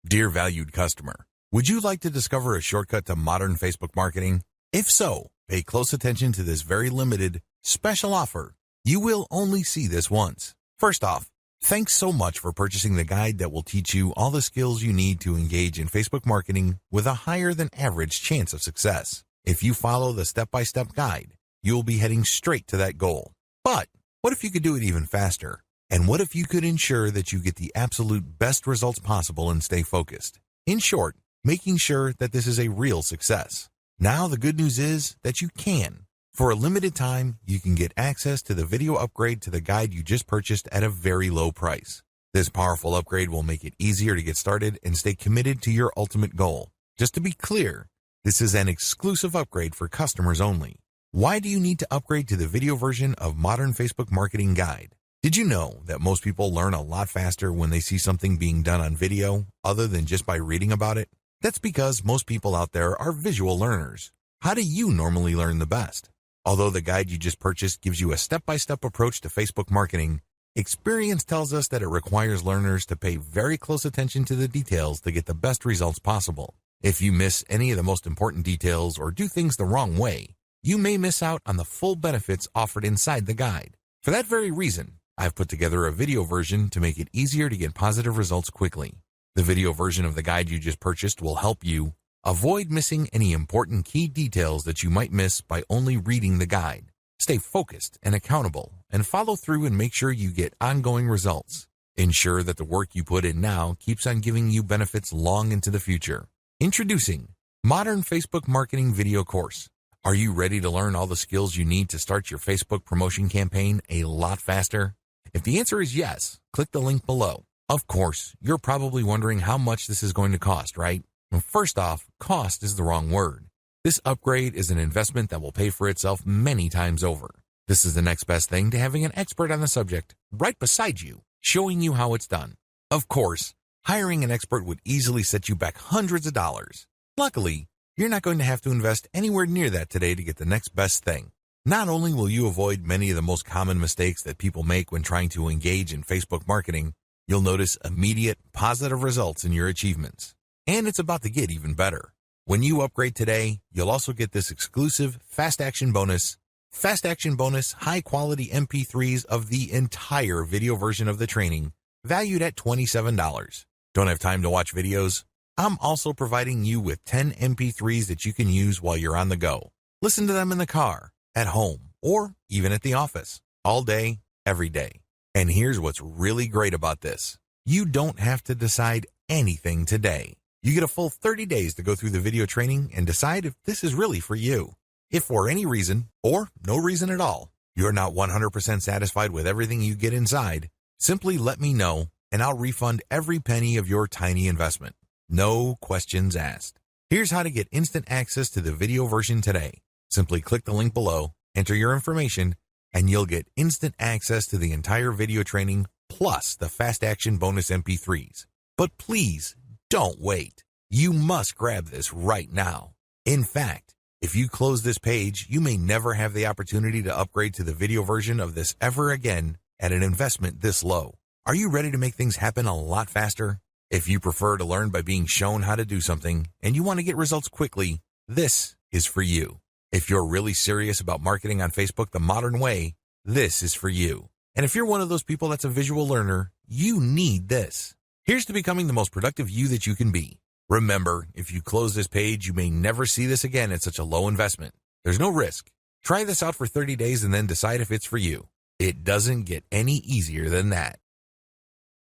Dear valued customer, would you like to discover a shortcut to modern Facebook marketing? If so, pay close attention to this very limited, special offer. You will only see this once. First off, thanks so much for purchasing the guide that will teach you all the skills you need to engage in Facebook marketing with a higher than average chance of success. If you follow the step-by-step guide, you'll be heading straight to that goal. But what if you could do it even faster? And what if you could ensure that you get the absolute best results possible and stay focused? In short, making sure that this is a real success. Now the good news is that you can. For a limited time, you can get access to the video upgrade to the guide you just purchased at a very low price. This powerful upgrade will make it easier to get started and stay committed to your ultimate goal. Just to be clear, this is an exclusive upgrade for customers only. Why do you need to upgrade to the video version of Modern Facebook Marketing Guide? Did you know that most people learn a lot faster when they see something being done on video other than just by reading about it? That's because most people out there are visual learners. How do you normally learn the best? Although the guide you just purchased gives you a step-by-step approach to Facebook marketing, experience tells us that it requires learners to pay very close attention to the details to get the best results possible. If you miss any of the most important details or do things the wrong way, you may miss out on the full benefits offered inside the guide. For that very reason, I've put together a video version to make it easier to get positive results quickly. The video version of the guide you just purchased will help you avoid missing any important key details that you might miss by only reading the guide. Stay focused and accountable and follow through and make sure you get ongoing results. Ensure that the work you put in now keeps on giving you benefits long into the future. Introducing Modern Facebook Marketing Video Course. Are you ready to learn all the skills you need to start your Facebook promotion campaign a lot faster? If the answer is yes, click the link below. Of course, you're probably wondering how much this is going to cost, right? Well, first off, cost is the wrong word. This upgrade is an investment that will pay for itself many times over. This is the next best thing to having an expert on the subject right beside you, showing you how it's done. Of course, hiring an expert would easily set you back hundreds of dollars. Luckily, you're not going to have to invest anywhere near that today to get the next best thing. Not only will you avoid many of the most common mistakes that people make when trying to engage in Facebook marketing, you'll notice immediate positive results in your achievements. And it's about to get even better. When you upgrade today, you'll also get this exclusive Fast Action Bonus high-quality MP3s of the entire video version of the training, valued at $27. Don't have time to watch videos? I'm also providing you with 10 MP3s that you can use while you're on the go. Listen to them in the car, at home, or even at the office, all day, every day. And here's what's really great about this. You don't have to decide anything today. You get a full 30 days to go through the video training and decide if this is really for you. If for any reason, or no reason at all, you're not 100% satisfied with everything you get inside, simply let me know and I'll refund every penny of your tiny investment. No questions asked. Here's how to get instant access to the video version today. Simply click the link below, enter your information, and you'll get instant access to the entire video training plus the Fast Action Bonus MP3s. But please don't wait. You must grab this right now. In fact, if you close this page, you may never have the opportunity to upgrade to the video version of this ever again at an investment this low. Are you ready to make things happen a lot faster? If you prefer to learn by being shown how to do something and you want to get results quickly, this is for you. If you're really serious about marketing on Facebook the modern way, this is for you. And if you're one of those people that's a visual learner, you need this. Here's to becoming the most productive you that you can be. Remember, if you close this page, you may never see this again at such a low investment. There's no risk. Try this out for 30 days and then decide if it's for you. It doesn't get any easier than that.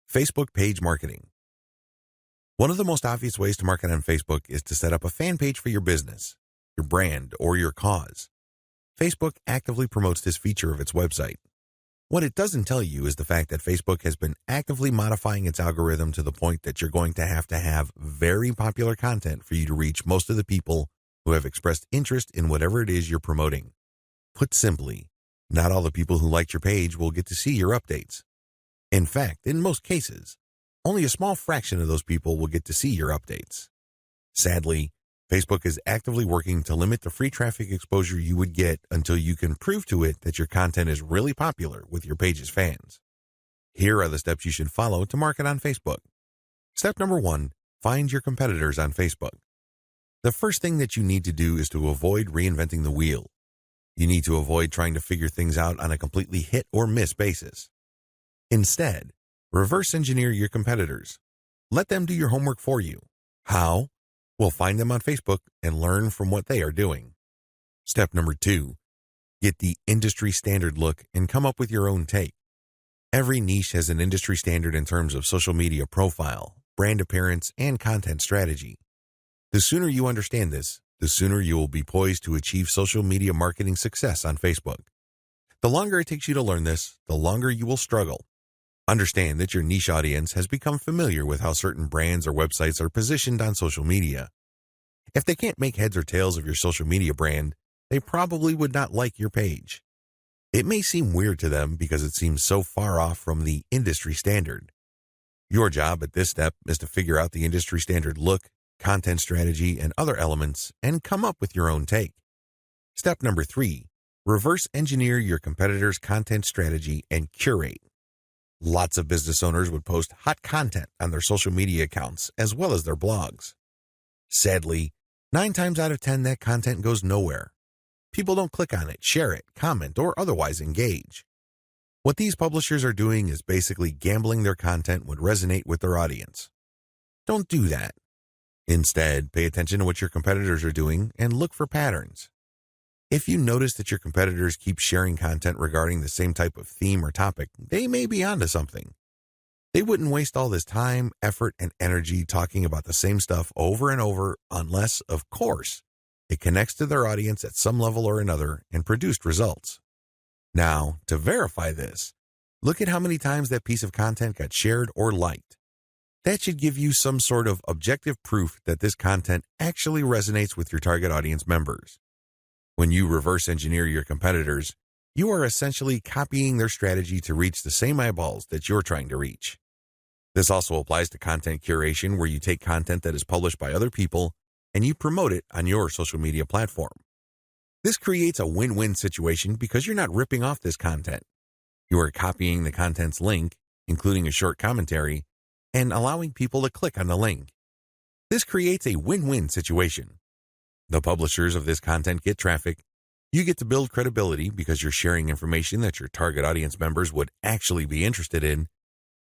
Facebook page marketing. One of the most obvious ways to market on Facebook is to set up a fan page for your business, your brand, or your cause. Facebook actively promotes this feature of its website. What it doesn't tell you is the fact that Facebook has been actively modifying its algorithm to the point that you're going to have very popular content for you to reach most of the people who have expressed interest in whatever it is you're promoting. Put simply, not all the people who liked your page will get to see your updates. In fact, in most cases, only a small fraction of those people will get to see your updates. Sadly, Facebook is actively working to limit the free traffic exposure you would get until you can prove to it that your content is really popular with your page's fans. Here are the steps you should follow to market on Facebook. Step number 1, find your competitors on Facebook. The first thing that you need to do is to avoid reinventing the wheel. You need to avoid trying to figure things out on a completely hit or miss basis. Instead, reverse engineer your competitors. Let them do your homework for you. How? Well, find them on Facebook and learn from what they are doing. Step number 2, get the industry standard look and come up with your own take. Every niche has an industry standard in terms of social media profile, brand appearance, and content strategy. The sooner you understand this, the sooner you will be poised to achieve social media marketing success on Facebook. The longer it takes you to learn this, the longer you will struggle. Understand that your niche audience has become familiar with how certain brands or websites are positioned on social media. If they can't make heads or tails of your social media brand, they probably would not like your page. It may seem weird to them because it seems so far off from the industry standard. Your job at this step is to figure out the industry standard look, content strategy, and other elements, and come up with your own take. Step number 3, reverse engineer your competitors' content strategy and curate. Lots of business owners would post hot content on their social media accounts as well as their blogs. Sadly, 9 times out of 10 that content goes nowhere. People don't click on it, share it, comment, or otherwise engage. What these publishers are doing is basically gambling their content would resonate with their audience. Don't do that. Instead, pay attention to what your competitors are doing and look for patterns. If you notice that your competitors keep sharing content regarding the same type of theme or topic, they may be onto something. They wouldn't waste all this time, effort, and energy talking about the same stuff over and over unless, of course, it connects to their audience at some level or another and produced results. Now, to verify this, look at how many times that piece of content got shared or liked. That should give you some sort of objective proof that this content actually resonates with your target audience members. When you reverse engineer your competitors, you are essentially copying their strategy to reach the same eyeballs that you're trying to reach. This also applies to content curation, where you take content that is published by other people and you promote it on your social media platform. This creates a win-win situation because you're not ripping off this content. You are copying the content's link, including a short commentary, and allowing people to click on the link. This creates a win-win situation. The publishers of this content get traffic. You get to build credibility because you're sharing information that your target audience members would actually be interested in,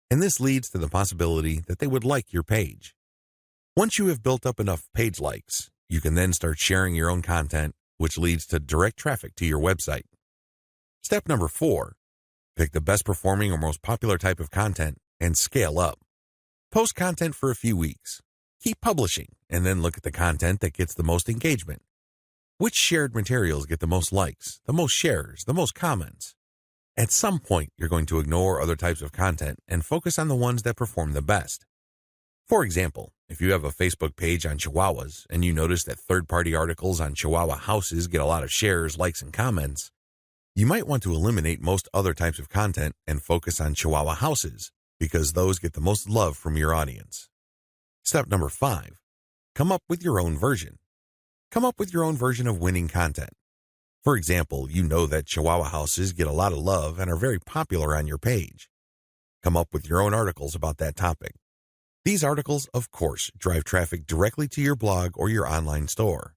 and this leads to the possibility that they would like your page. Once you have built up enough page likes, you can then start sharing your own content, which leads to direct traffic to your website. Step number 4, pick the best performing or most popular type of content and scale up. Post content for a few weeks. Keep publishing, and then look at the content that gets the most engagement. Which shared materials get the most likes, the most shares, the most comments? At some point, you're going to ignore other types of content and focus on the ones that perform the best. For example, if you have a Facebook page on Chihuahuas and you notice that third-party articles on Chihuahua houses get a lot of shares, likes, and comments, you might want to eliminate most other types of content and focus on Chihuahua houses, because those get the most love from your audience. Step number 5, come up with your own version. Come up with your own version of winning content. For example, you know that Chihuahua houses get a lot of love and are very popular on your page. Come up with your own articles about that topic. These articles, of course, drive traffic directly to your blog or your online store.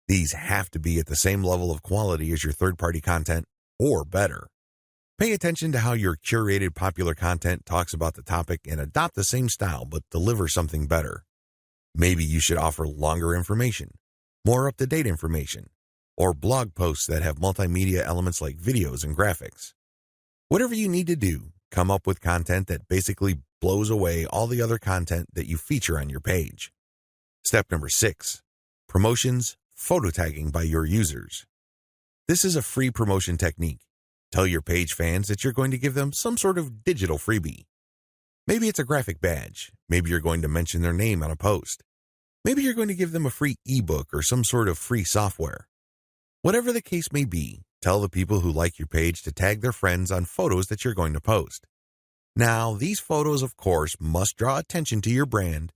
These have to be at the same level of quality as your third-party content, or better. Pay attention to how your curated popular content talks about the topic and adopt the same style but deliver something better. Maybe you should offer longer information, more up-to-date information, or blog posts that have multimedia elements like videos and graphics. Whatever you need to do, come up with content that basically blows away all the other content that you feature on your page. Step number 6, promotions, photo tagging by your users. This is a free promotion technique. Tell your page fans that you're going to give them some sort of digital freebie. Maybe it's a graphic badge. Maybe you're going to mention their name on a post. Maybe you're going to give them a free ebook or some sort of free software. Whatever the case may be, tell the people who like your page to tag their friends on photos that you're going to post. Now, these photos, of course, must draw attention to your brand,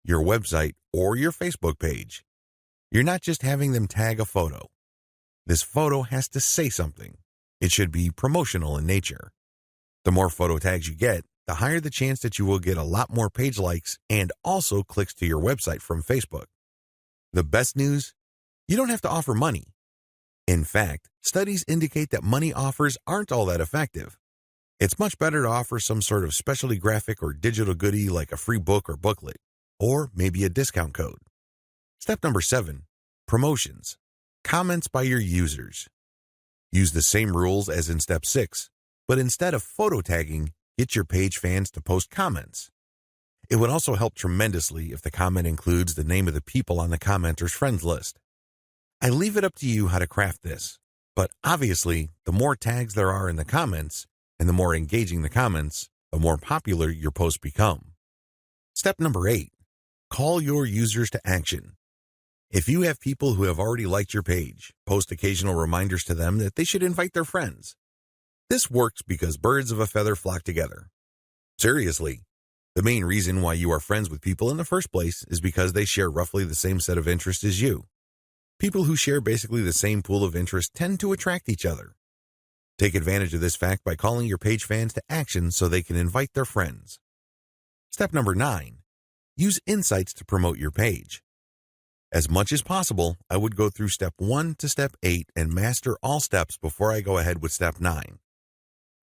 your website, or your Facebook page. You're not just having them tag a photo. This photo has to say something. It should be promotional in nature. The more photo tags you get, the higher the chance that you will get a lot more page likes and also clicks to your website from Facebook. The best news? You don't have to offer money. In fact, studies indicate that money offers aren't all that effective. It's much better to offer some sort of specialty graphic or digital goodie like a free book or booklet, or maybe a discount code. Step number 7, promotions. Comments by your users. Use the same rules as in step 6, but instead of photo tagging, get your page fans to post comments. It would also help tremendously if the comment includes the name of the people on the commenter's friends list. I leave it up to you how to craft this, but obviously, the more tags there are in the comments, and the more engaging the comments, the more popular your posts become. Step number 8, call your users to action. If you have people who have already liked your page, post occasional reminders to them that they should invite their friends. This works because birds of a feather flock together. Seriously, the main reason why you are friends with people in the first place is because they share roughly the same set of interests as you. People who share basically the same pool of interest tend to attract each other. Take advantage of this fact by calling your page fans to action so they can invite their friends. Step number 9, use insights to promote your page. As much as possible, I would go through step 1 to step 8 and master all steps before I go ahead with step 9.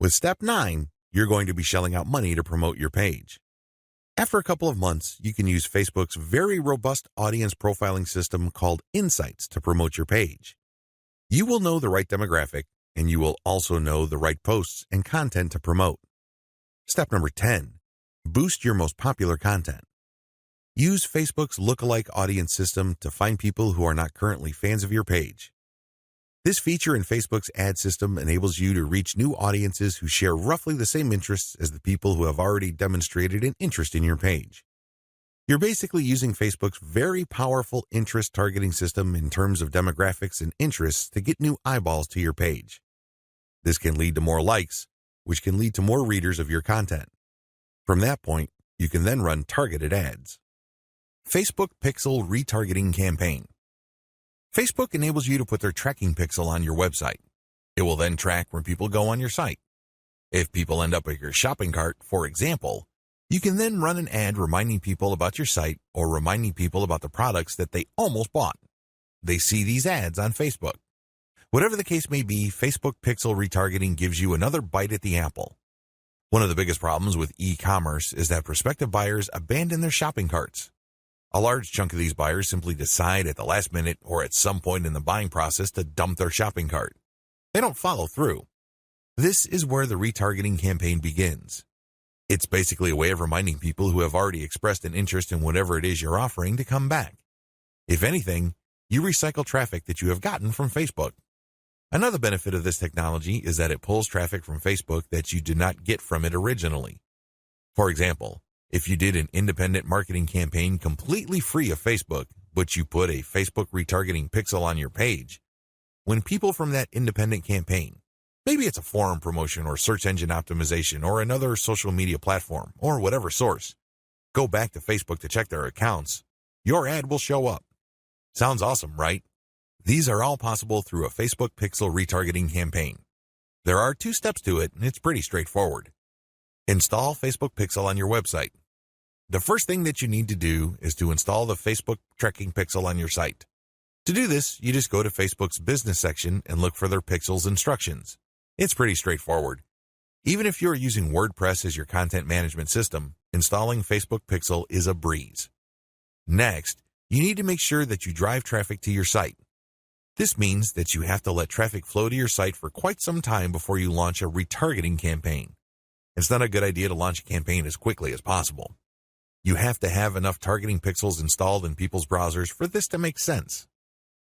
With step 9, you're going to be shelling out money to promote your page. After a couple of months, you can use Facebook's very robust audience profiling system called Insights to promote your page. You will know the right demographic, and you will also know the right posts and content to promote. Step number 10, boost your most popular content. Use Facebook's lookalike audience system to find people who are not currently fans of your page. This feature in Facebook's ad system enables you to reach new audiences who share roughly the same interests as the people who have already demonstrated an interest in your page. You're basically using Facebook's very powerful interest targeting system in terms of demographics and interests to get new eyeballs to your page. This can lead to more likes, which can lead to more readers of your content. From that point, you can then run targeted ads. Facebook Pixel Retargeting Campaign. Facebook enables you to put their tracking pixel on your website. It will then track where people go on your site. If people end up at your shopping cart, for example, you can then run an ad reminding people about your site or reminding people about the products that they almost bought. They see these ads on Facebook. Whatever the case may be, Facebook Pixel Retargeting gives you another bite at the apple. One of the biggest problems with e-commerce is that prospective buyers abandon their shopping carts. A large chunk of these buyers simply decide at the last minute or at some point in the buying process to dump their shopping cart. They don't follow through. This is where the retargeting campaign begins. It's basically a way of reminding people who have already expressed an interest in whatever it is you're offering to come back. If anything, you recycle traffic that you have gotten from Facebook. Another benefit of this technology is that it pulls traffic from Facebook that you did not get from it originally. For example, if you did an independent marketing campaign completely free of Facebook, but you put a Facebook retargeting pixel on your page, when people from that independent campaign, maybe it's a forum promotion or search engine optimization or another social media platform or whatever source, go back to Facebook to check their accounts, your ad will show up. Sounds awesome, right? These are all possible through a Facebook Pixel retargeting campaign. There are 2 steps to it, and it's pretty straightforward. Install Facebook Pixel on your website. The first thing that you need to do is to install the Facebook tracking pixel on your site. To do this, you just go to Facebook's business section and look for their pixels instructions. It's pretty straightforward. Even if you're using WordPress as your content management system, installing Facebook Pixel is a breeze. Next, you need to make sure that you drive traffic to your site. This means that you have to let traffic flow to your site for quite some time before you launch a retargeting campaign. It's not a good idea to launch a campaign as quickly as possible. You have to have enough targeting pixels installed in people's browsers for this to make sense.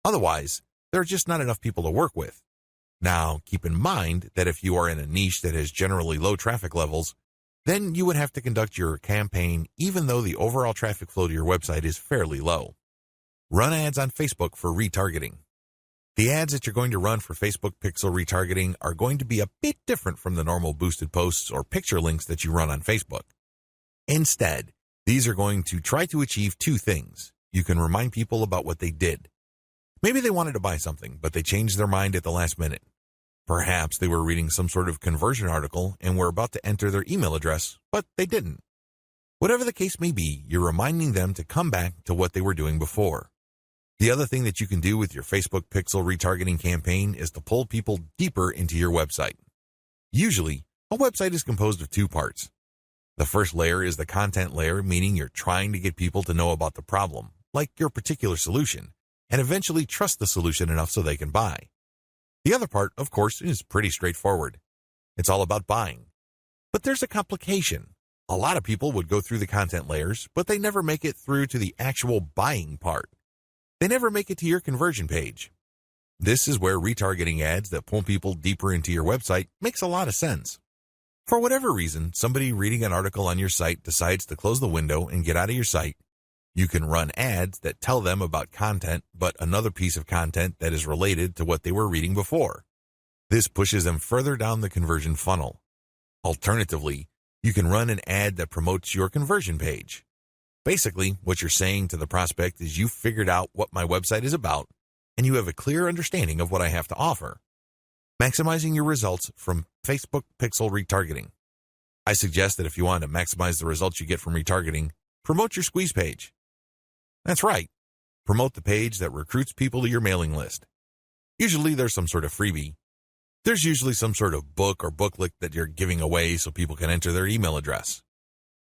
Otherwise, there are just not enough people to work with. Now, keep in mind that if you are in a niche that has generally low traffic levels, then you would have to conduct your campaign even though the overall traffic flow to your website is fairly low. Run ads on Facebook for retargeting. The ads that you're going to run for Facebook Pixel retargeting are going to be a bit different from the normal boosted posts or picture links that you run on Facebook. Instead, these are going to try to achieve 2 things. You can remind people about what they did. Maybe they wanted to buy something, but they changed their mind at the last minute. Perhaps they were reading some sort of conversion article and were about to enter their email address, but they didn't. Whatever the case may be, you're reminding them to come back to what they were doing before. The other thing that you can do with your Facebook Pixel retargeting campaign is to pull people deeper into your website. Usually, a website is composed of two parts. The first layer is the content layer, meaning you're trying to get people to know about the problem, like your particular solution, and eventually trust the solution enough so they can buy. The other part, of course, is pretty straightforward. It's all about buying. But there's a complication. A lot of people would go through the content layers, but they never make it through to the actual buying part. They never make it to your conversion page. This is where retargeting ads that pull people deeper into your website makes a lot of sense. For whatever reason, somebody reading an article on your site decides to close the window and get out of your site. You can run ads that tell them about content, but another piece of content that is related to what they were reading before. This pushes them further down the conversion funnel. Alternatively, you can run an ad that promotes your conversion page. Basically, what you're saying to the prospect is you've figured out what my website is about, and you have a clear understanding of what I have to offer. Maximizing your results from Facebook Pixel retargeting. I suggest that if you want to maximize the results you get from retargeting, promote your squeeze page. That's right. Promote the page that recruits people to your mailing list. Usually there's some sort of freebie. There's usually some sort of book or booklet that you're giving away so people can enter their email address.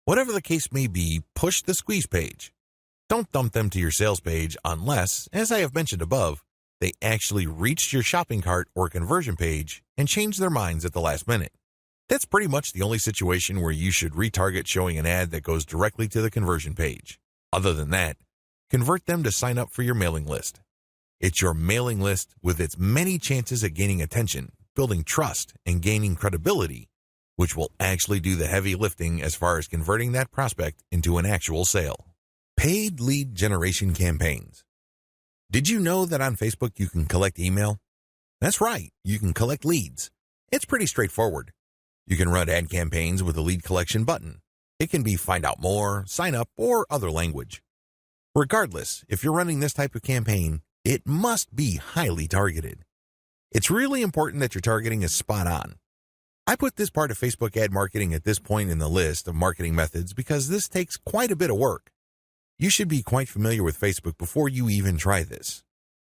Whatever the case may be, push the squeeze page. Don't dump them to your sales page unless, as I have mentioned above, they actually reached your shopping cart or conversion page and changed their minds at the last minute. That's pretty much the only situation where you should retarget showing an ad that goes directly to the conversion page. Other than that, convert them to sign up for your mailing list. It's your mailing list with its many chances at gaining attention, building trust, and gaining credibility, which will actually do the heavy lifting as far as converting that prospect into an actual sale. Paid lead generation campaigns. Did you know that on Facebook you can collect email? That's right, you can collect leads. It's pretty straightforward. You can run ad campaigns with a lead collection button. It can be find out more, sign up, or other language. Regardless, if you're running this type of campaign, it must be highly targeted. It's really important that your targeting is spot on. I put this part of Facebook ad marketing at this point in the list of marketing methods because this takes quite a bit of work. You should be quite familiar with Facebook before you even try this.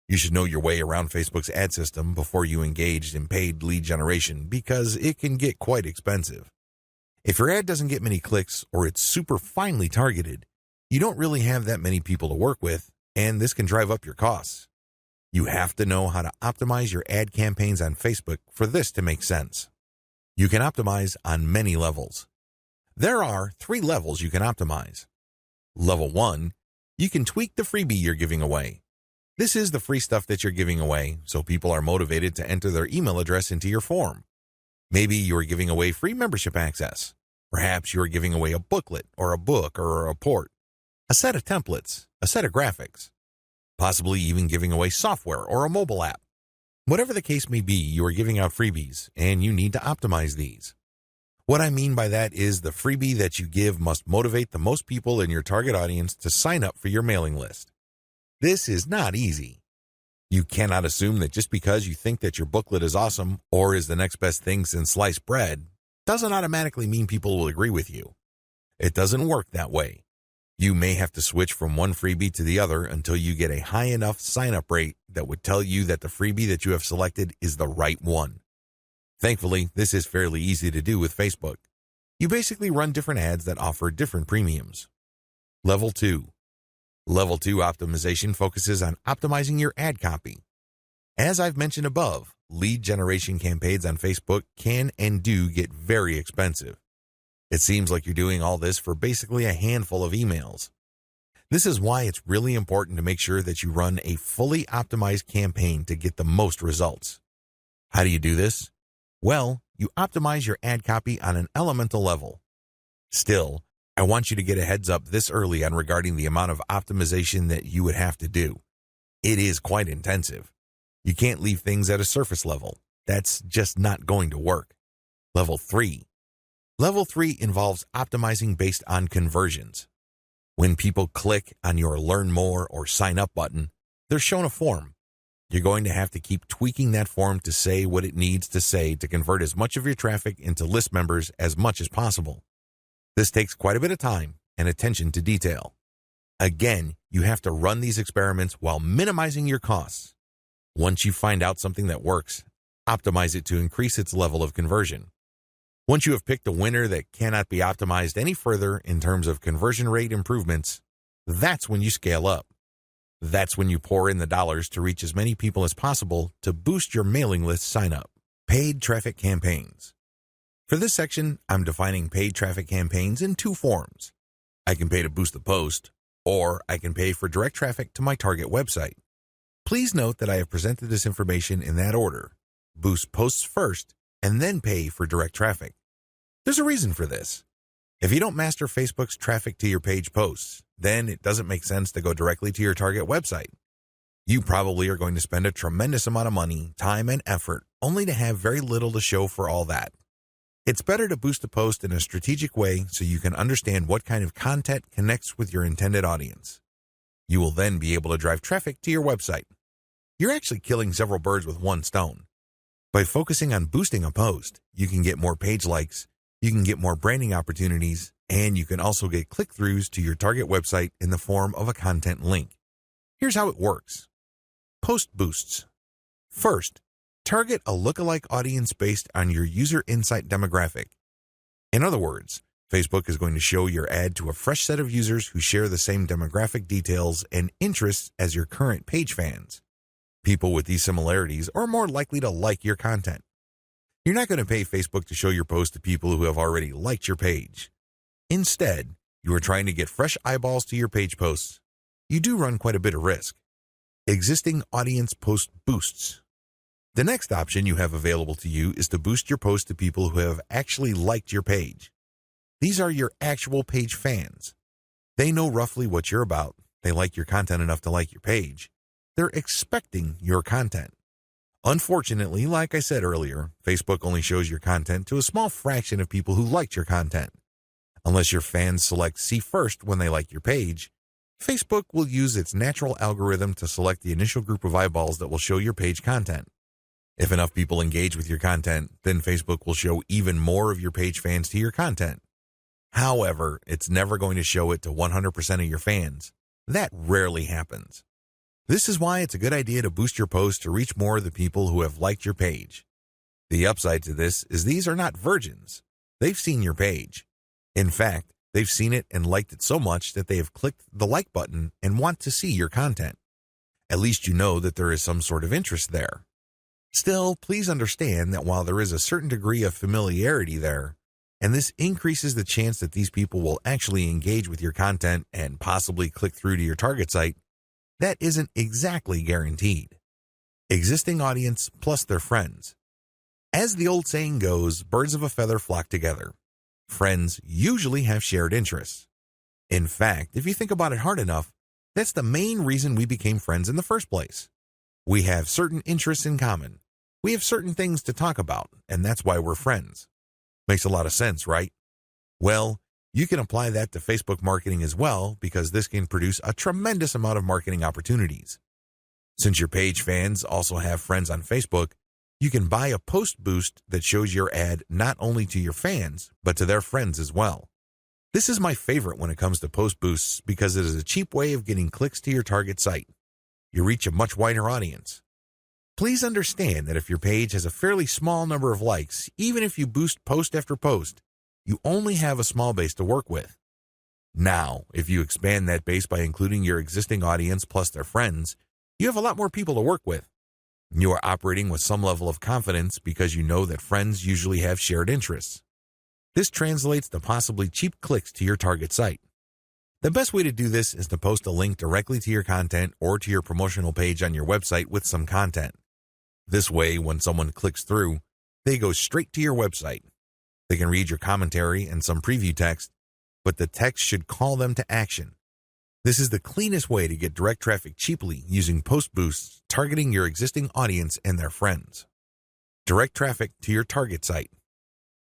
You should know your way around Facebook's ad system before you engage in paid lead generation because it can get quite expensive. If your ad doesn't get many clicks or it's super finely targeted, you don't really have that many people to work with, and this can drive up your costs. You have to know how to optimize your ad campaigns on Facebook for this to make sense. You can optimize on many levels. There are 3 levels you can optimize. Level 1, you can tweak the freebie you're giving away. This is the free stuff that you're giving away, so people are motivated to enter their email address into your form. Maybe you're giving away free membership access. Perhaps you're giving away a booklet or a book or a report, a set of templates, a set of graphics, possibly even giving away software or a mobile app. Whatever the case may be, you are giving out freebies, and you need to optimize these. What I mean by that is the freebie that you give must motivate the most people in your target audience to sign up for your mailing list. This is not easy. You cannot assume that just because you think that your booklet is awesome or is the next best thing since sliced bread, doesn't automatically mean people will agree with you. It doesn't work that way. You may have to switch from one freebie to the other until you get a high enough sign-up rate that would tell you that the freebie that you have selected is the right one. Thankfully, this is fairly easy to do with Facebook. You basically run different ads that offer different premiums. Level 2. Level 2 optimization focuses on optimizing your ad copy. As I've mentioned above, lead generation campaigns on Facebook can and do get very expensive. It seems like you're doing all this for basically a handful of emails. This is why it's really important to make sure that you run a fully optimized campaign to get the most results. How do you do this? Well, you optimize your ad copy on an elemental level. Still, I want you to get a heads up this early on regarding the amount of optimization that you would have to do. It is quite intensive. You can't leave things at a surface level. That's just not going to work. Level 3. Level 3 involves optimizing based on conversions. When people click on your Learn More or Sign Up button, they're shown a form. You're going to have to keep tweaking that form to say what it needs to say to convert as much of your traffic into list members as much as possible. This takes quite a bit of time and attention to detail. Again, you have to run these experiments while minimizing your costs. Once you find out something that works, optimize it to increase its level of conversion. Once you have picked a winner that cannot be optimized any further in terms of conversion rate improvements, that's when you scale up. That's when you pour in the dollars to reach as many people as possible to boost your mailing list sign-up. Paid traffic campaigns. For this section, I'm defining paid traffic campaigns in two forms. I can pay to boost the post, or I can pay for direct traffic to my target website. Please note that I have presented this information in that order. Boost posts first, and then pay for direct traffic. There's a reason for this. If you don't master Facebook's traffic to your page posts, then it doesn't make sense to go directly to your target website. You probably are going to spend a tremendous amount of money, time, and effort only to have very little to show for all that. It's better to boost a post in a strategic way so you can understand what kind of content connects with your intended audience. You will then be able to drive traffic to your website. You're actually killing several birds with one stone. By focusing on boosting a post, you can get more page likes, you can get more branding opportunities, and you can also get click-throughs to your target website in the form of a content link. Here's how it works. Post boosts. First, target a lookalike audience based on your user insight demographic. In other words, Facebook is going to show your ad to a fresh set of users who share the same demographic details and interests as your current page fans. People with these similarities are more likely to like your content. You're not going to pay Facebook to show your post to people who have already liked your page. Instead, you are trying to get fresh eyeballs to your page posts. You do run quite a bit of risk. Existing audience post boosts. The next option you have available to you is to boost your post to people who have actually liked your page. These are your actual page fans. They know roughly what you're about. They like your content enough to like your page. They're expecting your content. Unfortunately, like I said earlier, Facebook only shows your content to a small fraction of people who liked your content. Unless your fans select see first when they like your page, Facebook will use its natural algorithm to select the initial group of eyeballs that will show your page content. If enough people engage with your content, then Facebook will show even more of your page fans to your content. However, it's never going to show it to 100% of your fans. That rarely happens. This is why it's a good idea to boost your post to reach more of the people who have liked your page. The upside to this is these are not virgins. They've seen your page. In fact, they've seen it and liked it so much that they have clicked the like button and want to see your content. At least you know that there is some sort of interest there. Still, please understand that while there is a certain degree of familiarity there, and this increases the chance that these people will actually engage with your content and possibly click through to your target site, that isn't exactly guaranteed. Existing audience plus their friends. As the old saying goes, birds of a feather flock together. Friends usually have shared interests. In fact, if you think about it hard enough, that's the main reason we became friends in the first place. We have certain interests in common. We have certain things to talk about, and that's why we're friends. Makes a lot of sense, right? Well, you can apply that to Facebook marketing as well, because this can produce a tremendous amount of marketing opportunities. Since your page fans also have friends on Facebook, you can buy a post boost that shows your ad not only to your fans, but to their friends as well. This is my favorite when it comes to post boosts because it is a cheap way of getting clicks to your target site. You reach a much wider audience. Please understand that if your page has a fairly small number of likes, even if you boost post after post, you only have a small base to work with. Now, if you expand that base by including your existing audience plus their friends, you have a lot more people to work with. You are operating with some level of confidence because you know that friends usually have shared interests. This translates to possibly cheap clicks to your target site. The best way to do this is to post a link directly to your content or to your promotional page on your website with some content. This way, when someone clicks through, they go straight to your website. They can read your commentary and some preview text, but the text should call them to action. This is the cleanest way to get direct traffic cheaply using post boosts targeting your existing audience and their friends. Direct traffic to your target site.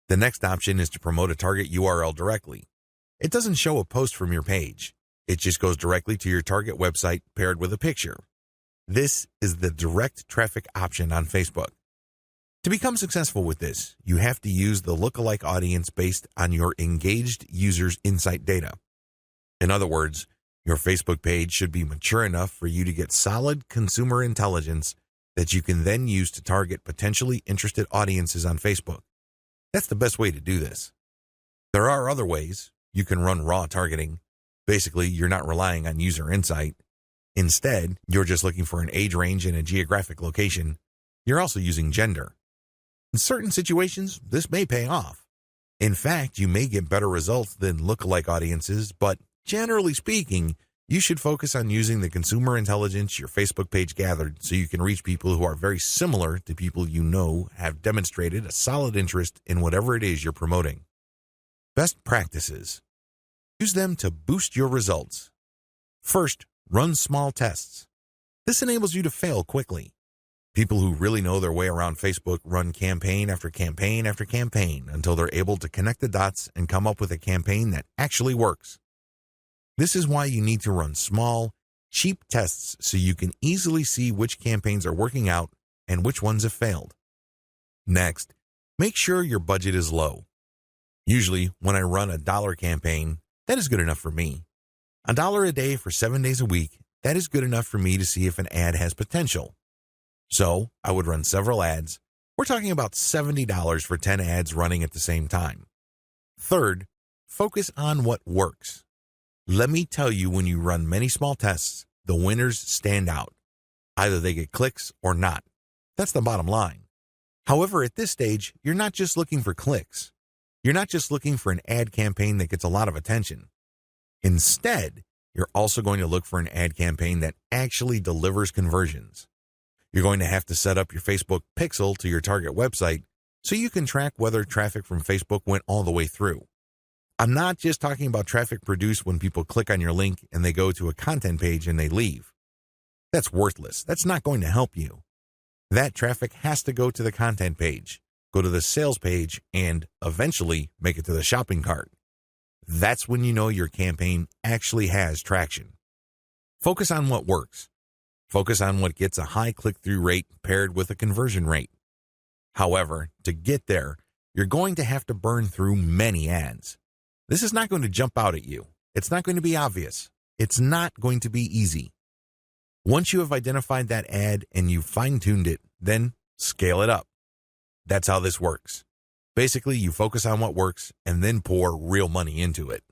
The next option is to promote a target URL directly. It doesn't show a post from your page. It just goes directly to your target website paired with a picture. This is the direct traffic option on Facebook. To become successful with this, you have to use the lookalike audience based on your engaged users' insight data. In other words, your Facebook page should be mature enough for you to get solid consumer intelligence that you can then use to target potentially interested audiences on Facebook. That's the best way to do this. There are other ways. You can run raw targeting. Basically, you're not relying on user insight. Instead, you're just looking for an age range and a geographic location. You're also using gender. In certain situations, this may pay off. In fact, you may get better results than lookalike audiences, but generally speaking, you should focus on using the consumer intelligence your Facebook page gathered so you can reach people who are very similar to people you know have demonstrated a solid interest in whatever it is you're promoting. Best practices. Use them to boost your results. First, run small tests. This enables you to fail quickly. People who really know their way around Facebook run campaign after campaign after campaign until they're able to connect the dots and come up with a campaign that actually works. This is why you need to run small, cheap tests so you can easily see which campaigns are working out and which ones have failed. Next, make sure your budget is low. Usually, when I run a $1 campaign, that is good enough for me. $1 a day for 7 days a week, that is good enough for me to see if an ad has potential. So, I would run several ads. We're talking about $70 for 10 ads running at the same time. Third, focus on what works. Let me tell you, when you run many small tests, the winners stand out. Either they get clicks or not. That's the bottom line. However, at this stage, you're not just looking for clicks. You're not just looking for an ad campaign that gets a lot of attention. Instead, you're also going to look for an ad campaign that actually delivers conversions. You're going to have to set up your Facebook pixel to your target website so you can track whether traffic from Facebook went all the way through. I'm not just talking about traffic produced when people click on your link and they go to a content page and they leave. That's worthless. That's not going to help you. That traffic has to go to the content page, go to the sales page, and eventually make it to the shopping cart. That's when you know your campaign actually has traction. Focus on what works. Focus on what gets a high click-through rate paired with a conversion rate. However, to get there, you're going to have to burn through many ads. This is not going to jump out at you. It's not going to be obvious. It's not going to be easy. Once you have identified that ad and you've fine-tuned it, then scale it up. That's how this works. Basically, you focus on what works and then pour real money into it.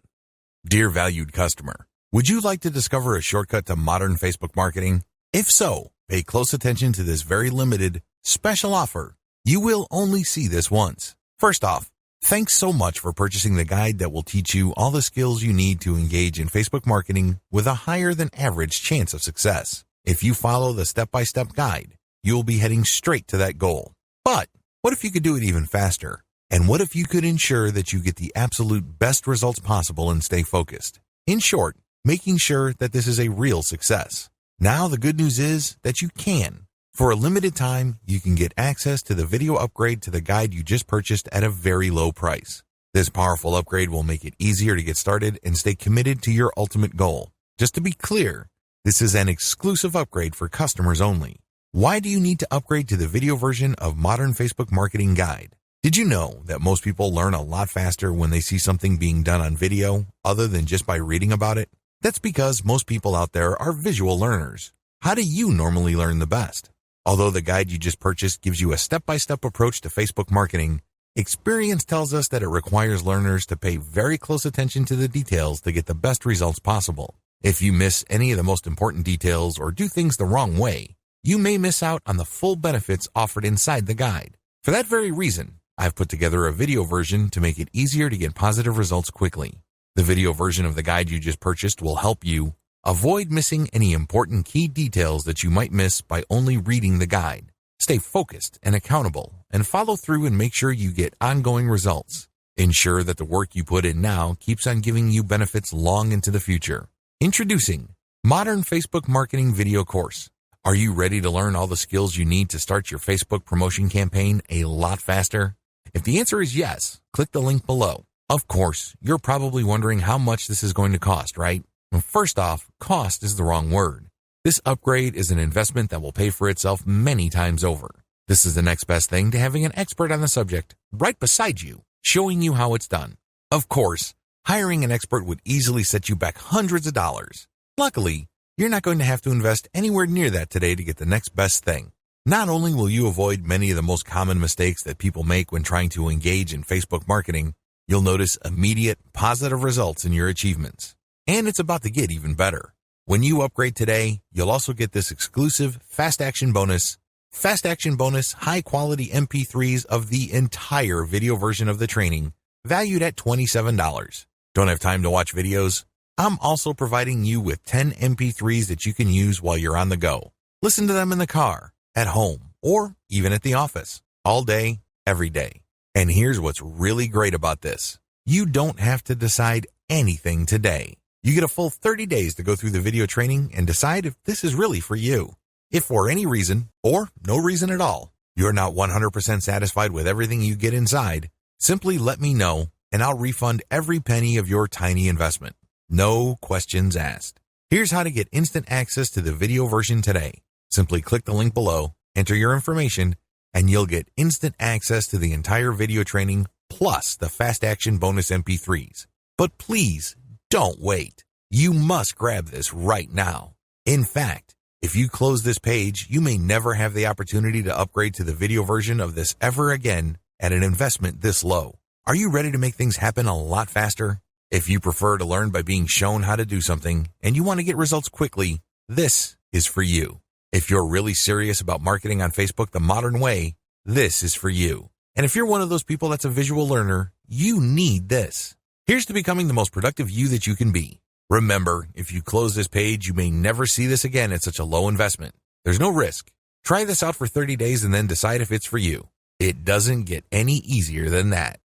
Dear valued customer, would you like to discover a shortcut to modern Facebook marketing? If so, pay close attention to this very limited special offer. You will only see this once. First off, thanks so much for purchasing the guide that will teach you all the skills you need to engage in Facebook marketing with a higher than average chance of success. If you follow the step-by-step guide, you'll be heading straight to that goal. But what if you could do it even faster? And what if you could ensure that you get the absolute best results possible and stay focused? In short, making sure that this is a real success. Now the good news is that you can. For a limited time, you can get access to the video upgrade to the guide you just purchased at a very low price. This powerful upgrade will make it easier to get started and stay committed to your ultimate goal. Just to be clear, this is an exclusive upgrade for customers only. Why do you need to upgrade to the video version of Modern Facebook Marketing Guide? Did you know that most people learn a lot faster when they see something being done on video other than just by reading about it? That's because most people out there are visual learners. How do you normally learn the best? Although the guide you just purchased gives you a step-by-step approach to Facebook marketing, experience tells us that it requires learners to pay very close attention to the details to get the best results possible. If you miss any of the most important details or do things the wrong way, you may miss out on the full benefits offered inside the guide. For that very reason, I've put together a video version to make it easier to get positive results quickly. The video version of the guide you just purchased will help you avoid missing any important key details that you might miss by only reading the guide. Stay focused and accountable and follow through and make sure you get ongoing results. Ensure that the work you put in now keeps on giving you benefits long into the future. Introducing Modern Facebook Marketing Video Course. Are you ready to learn all the skills you need to start your Facebook promotion campaign a lot faster? If the answer is yes, click the link below. Of course, you're probably wondering how much this is going to cost, right? Well, first off, cost is the wrong word. This upgrade is an investment that will pay for itself many times over. This is the next best thing to having an expert on the subject right beside you, showing you how it's done. Of course, hiring an expert would easily set you back hundreds of dollars. Luckily, you're not going to have to invest anywhere near that today to get the next best thing. Not only will you avoid many of the most common mistakes that people make when trying to engage in Facebook marketing, you'll notice immediate positive results in your achievements. And it's about to get even better. When you upgrade today, you'll also get this exclusive Fast Action Bonus high-quality MP3s of the entire video version of the training, valued at $27. Don't have time to watch videos? I'm also providing you with 10 MP3s that you can use while you're on the go. Listen to them in the car, at home, or even at the office, all day, every day. And here's what's really great about this. You don't have to decide anything today. You get a full 30 days to go through the video training and decide if this is really for you. If for any reason, or no reason at all, you're not 100% satisfied with everything you get inside, simply let me know and I'll refund every penny of your tiny investment. No questions asked. Here's how to get instant access to the video version today. Simply click the link below, enter your information, and you'll get instant access to the entire video training plus the Fast Action Bonus MP3s. But please, don't wait. You must grab this right now. In fact, if you close this page, you may never have the opportunity to upgrade to the video version of this ever again at an investment this low. Are you ready to make things happen a lot faster? If you prefer to learn by being shown how to do something and you want to get results quickly, this is for you. If you're really serious about marketing on Facebook the modern way, this is for you. And if you're one of those people that's a visual learner, you need this. Here's to becoming the most productive you that you can be. Remember, if you close this page, you may never see this again at such a low investment. There's no risk. Try this out for 30 days and then decide if it's for you. It doesn't get any easier than that.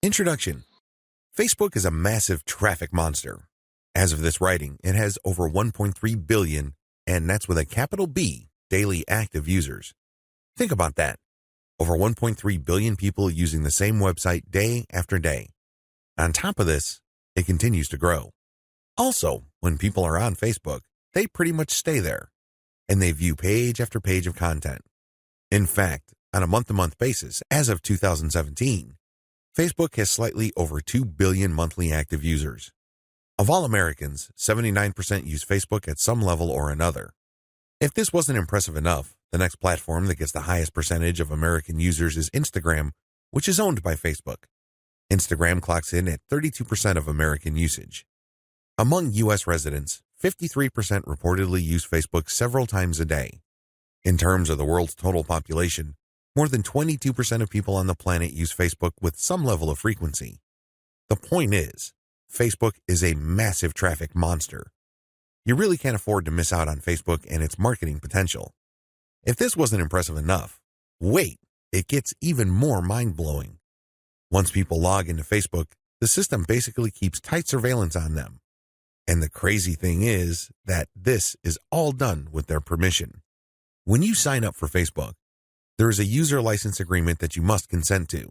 Introduction. Facebook is a massive traffic monster. As of this writing, it has over 1.3 billion, and that's with a capital B, daily active users. Think about that. Over 1.3 billion people using the same website day after day. On top of this, it continues to grow. Also, when people are on Facebook, they pretty much stay there, and they view page after page of content. In fact, on a month-to-month basis, as of 2017, Facebook has slightly over 2 billion monthly active users. Of all Americans, 79% use Facebook at some level or another. If this wasn't impressive enough, the next platform that gets the highest percentage of American users is Instagram, which is owned by Facebook. Instagram clocks in at 32% of American usage. Among U.S. residents, 53% reportedly use Facebook several times a day. In terms of the world's total population, more than 22% of people on the planet use Facebook with some level of frequency. The point is, Facebook is a massive traffic monster. You really can't afford to miss out on Facebook and its marketing potential. If this wasn't impressive enough, wait, it gets even more mind-blowing. Once people log into Facebook, the system basically keeps tight surveillance on them. And the crazy thing is that this is all done with their permission. When you sign up for Facebook, there is a user license agreement that you must consent to.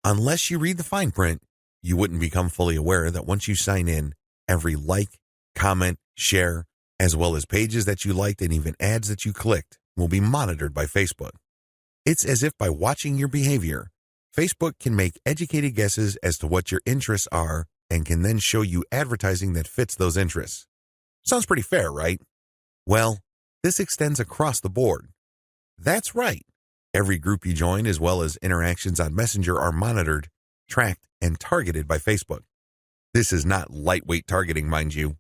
Unless you read the fine print, you wouldn't become fully aware that once you sign in, every like, comment, share, as well as pages that you liked and even ads that you clicked will be monitored by Facebook. It's as if by watching your behavior, Facebook can make educated guesses as to what your interests are and can then show you advertising that fits those interests. Sounds pretty fair, right? Well, this extends across the board. That's right. Every group you join as well as interactions on Messenger are monitored, tracked, and targeted by Facebook. This is not lightweight targeting, mind you.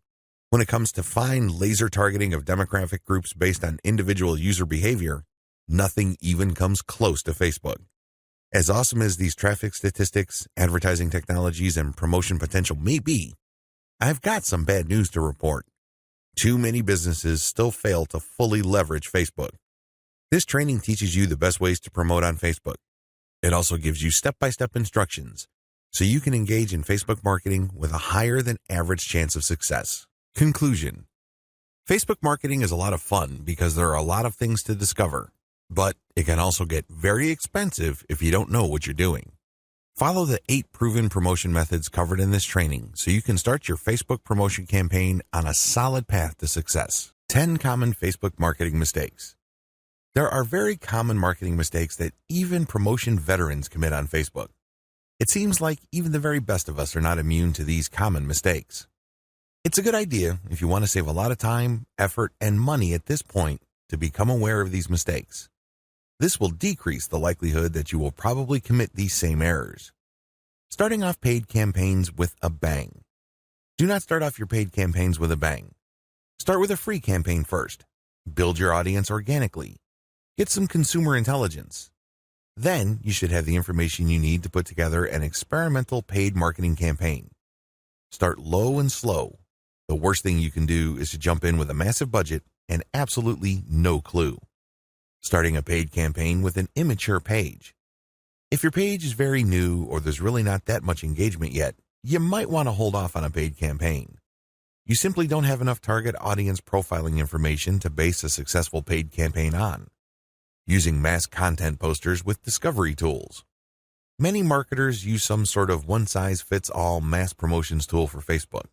When it comes to fine laser targeting of demographic groups based on individual user behavior, nothing even comes close to Facebook. As awesome as these traffic statistics, advertising technologies, and promotion potential may be, I've got some bad news to report. Too many businesses still fail to fully leverage Facebook. This training teaches you the best ways to promote on Facebook. It also gives you step-by-step instructions so you can engage in Facebook marketing with a higher than average chance of success. Conclusion. Facebook marketing is a lot of fun because there are a lot of things to discover, but it can also get very expensive if you don't know what you're doing. Follow the 8 proven promotion methods covered in this training so you can start your Facebook promotion campaign on a solid path to success. 10 common Facebook marketing mistakes. There are very common marketing mistakes that even promotion veterans commit on Facebook. It seems like even the very best of us are not immune to these common mistakes. It's a good idea if you want to save a lot of time, effort, and money at this point to become aware of these mistakes. This will decrease the likelihood that you will probably commit these same errors. Starting off paid campaigns with a bang. Do not start off your paid campaigns with a bang. Start with a free campaign first. Build your audience organically. Get some consumer intelligence. Then you should have the information you need to put together an experimental paid marketing campaign. Start low and slow. The worst thing you can do is to jump in with a massive budget and absolutely no clue. Starting a paid campaign with an immature page. If your page is very new or there's really not that much engagement yet, you might want to hold off on a paid campaign. You simply don't have enough target audience profiling information to base a successful paid campaign on. Using mass content posters with discovery tools. Many marketers use some sort of one-size-fits-all mass promotions tool for Facebook.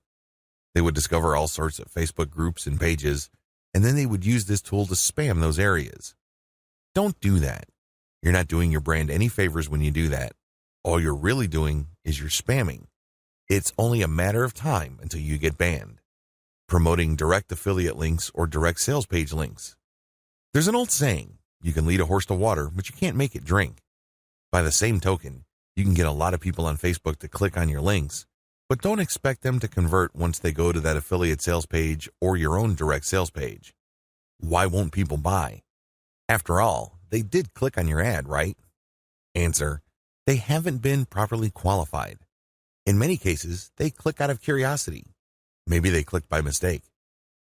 They would discover all sorts of Facebook groups and pages, and then they would use this tool to spam those areas. Don't do that. You're not doing your brand any favors when you do that. All you're really doing is you're spamming. It's only a matter of time until you get banned. Promoting direct affiliate links or direct sales page links. There's an old saying, you can lead a horse to water, but you can't make it drink. By the same token, you can get a lot of people on Facebook to click on your links, but don't expect them to convert once they go to that affiliate sales page or your own direct sales page. Why won't people buy? After all, they did click on your ad, right? Answer, they haven't been properly qualified. In many cases, they click out of curiosity. Maybe they clicked by mistake.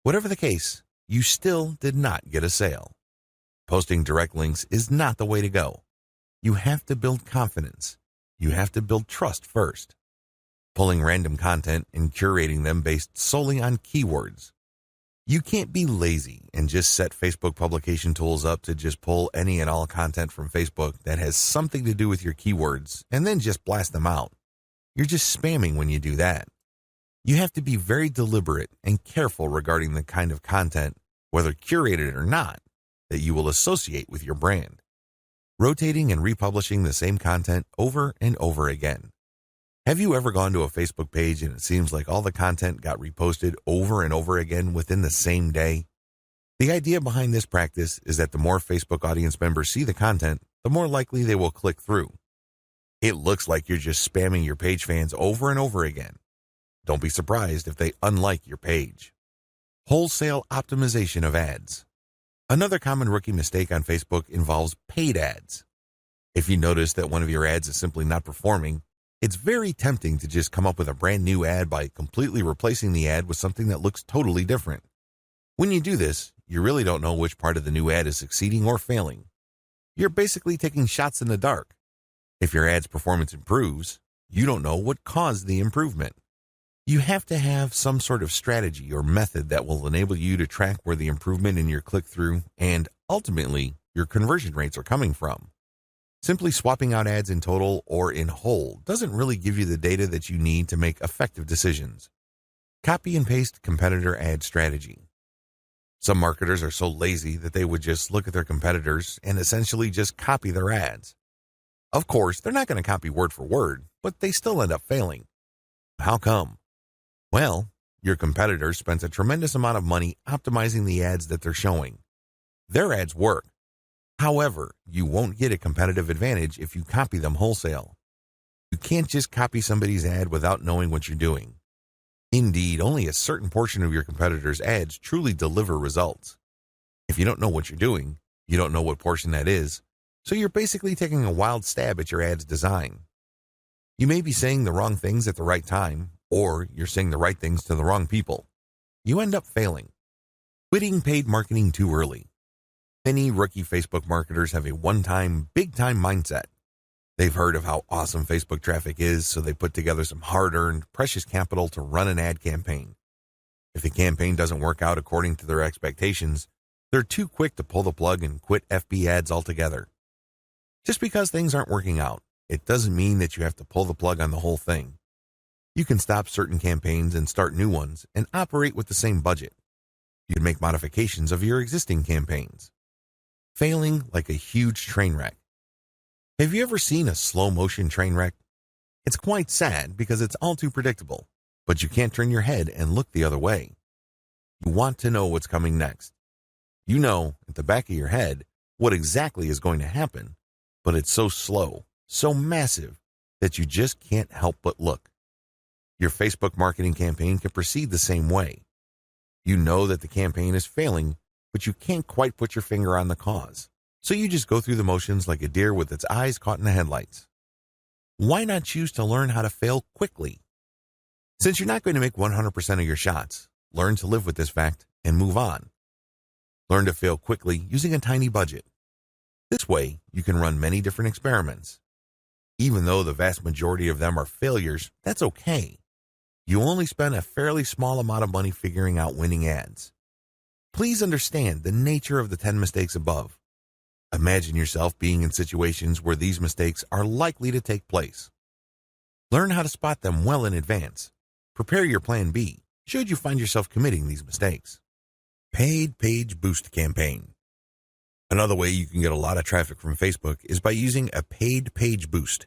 Whatever the case, you still did not get a sale. Posting direct links is not the way to go. You have to build confidence. You have to build trust first. Pulling random content and curating them based solely on keywords. You can't be lazy and just set Facebook publication tools up to just pull any and all content from Facebook that has something to do with your keywords and then just blast them out. You're just spamming when you do that. You have to be very deliberate and careful regarding the kind of content, whether curated or not, that you will associate with your brand. Rotating and republishing the same content over and over again. Have you ever gone to a Facebook page and it seems like all the content got reposted over and over again within the same day? The idea behind this practice is that the more Facebook audience members see the content, the more likely they will click through. It looks like you're just spamming your page fans over and over again. Don't be surprised if they unlike your page. Wholesale optimization of ads. Another common rookie mistake on Facebook involves paid ads. If you notice that one of your ads is simply not performing, it's very tempting to just come up with a brand new ad by completely replacing the ad with something that looks totally different. When you do this, you really don't know which part of the new ad is succeeding or failing. You're basically taking shots in the dark. If your ad's performance improves, you don't know what caused the improvement. You have to have some sort of strategy or method that will enable you to track where the improvement in your click-through and, ultimately, your conversion rates are coming from. Simply swapping out ads in total or in whole doesn't really give you the data that you need to make effective decisions. Copy and paste competitor ad strategy. Some marketers are so lazy that they would just look at their competitors and essentially just copy their ads. Of course, they're not going to copy word for word, but they still end up failing. How come? Well, your competitors spent a tremendous amount of money optimizing the ads that they're showing. Their ads work. However, you won't get a competitive advantage if you copy them wholesale. You can't just copy somebody's ad without knowing what you're doing. Indeed, only a certain portion of your competitors' ads truly deliver results. If you don't know what you're doing, you don't know what portion that is, so you're basically taking a wild stab at your ad's design. You may be saying the wrong things at the right time, or you're saying the right things to the wrong people. You end up failing. Quitting paid marketing too early. Many rookie Facebook marketers have a one-time, big-time mindset. They've heard of how awesome Facebook traffic is, so they put together some hard-earned, precious capital to run an ad campaign. If the campaign doesn't work out according to their expectations, they're too quick to pull the plug and quit FB ads altogether. Just because things aren't working out, it doesn't mean that you have to pull the plug on the whole thing. You can stop certain campaigns and start new ones and operate with the same budget. You'd make modifications of your existing campaigns. Failing like a huge train wreck. Have you ever seen a slow-motion train wreck? It's quite sad because it's all too predictable, but you can't turn your head and look the other way. You want to know what's coming next. You know, at the back of your head, what exactly is going to happen, but it's so slow, so massive, that you just can't help but look. Your Facebook marketing campaign can proceed the same way. You know that the campaign is failing, but you can't quite put your finger on the cause. So you just go through the motions like a deer with its eyes caught in the headlights. Why not choose to learn how to fail quickly? Since you're not going to make 100% of your shots, learn to live with this fact and move on. Learn to fail quickly using a tiny budget. This way, you can run many different experiments. Even though the vast majority of them are failures, that's okay. You only spend a fairly small amount of money figuring out winning ads. Please understand the nature of the 10 mistakes above. Imagine yourself being in situations where these mistakes are likely to take place. Learn how to spot them well in advance. Prepare your plan B should you find yourself committing these mistakes. Paid Page Boost Campaign. Another way you can get a lot of traffic from Facebook is by using a paid page boost.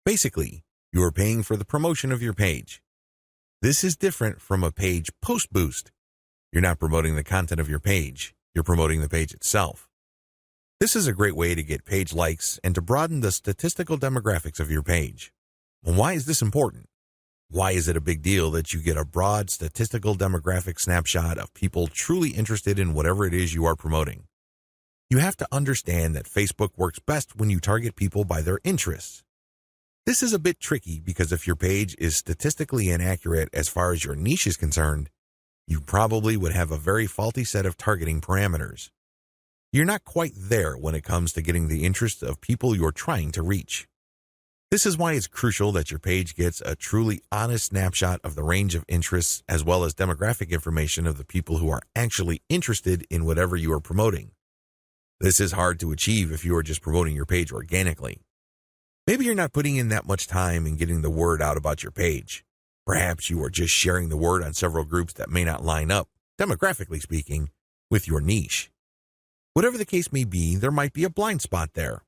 Basically, you are paying for the promotion of your page. This is different from a page post boost. You're not promoting the content of your page, you're promoting the page itself. This is a great way to get page likes and to broaden the statistical demographics of your page. Why is this important? Why is it a big deal that you get a broad statistical demographic snapshot of people truly interested in whatever it is you are promoting? You have to understand that Facebook works best when you target people by their interests. This is a bit tricky because if your page is statistically inaccurate as far as your niche is concerned, you probably would have a very faulty set of targeting parameters. You're not quite there when it comes to getting the interest of people you're trying to reach. This is why it's crucial that your page gets a truly honest snapshot of the range of interests as well as demographic information of the people who are actually interested in whatever you are promoting. This is hard to achieve if you are just promoting your page organically. Maybe you're not putting in that much time in getting the word out about your page. Perhaps you are just sharing the word on several groups that may not line up, demographically speaking, with your niche. Whatever the case may be, there might be a blind spot there.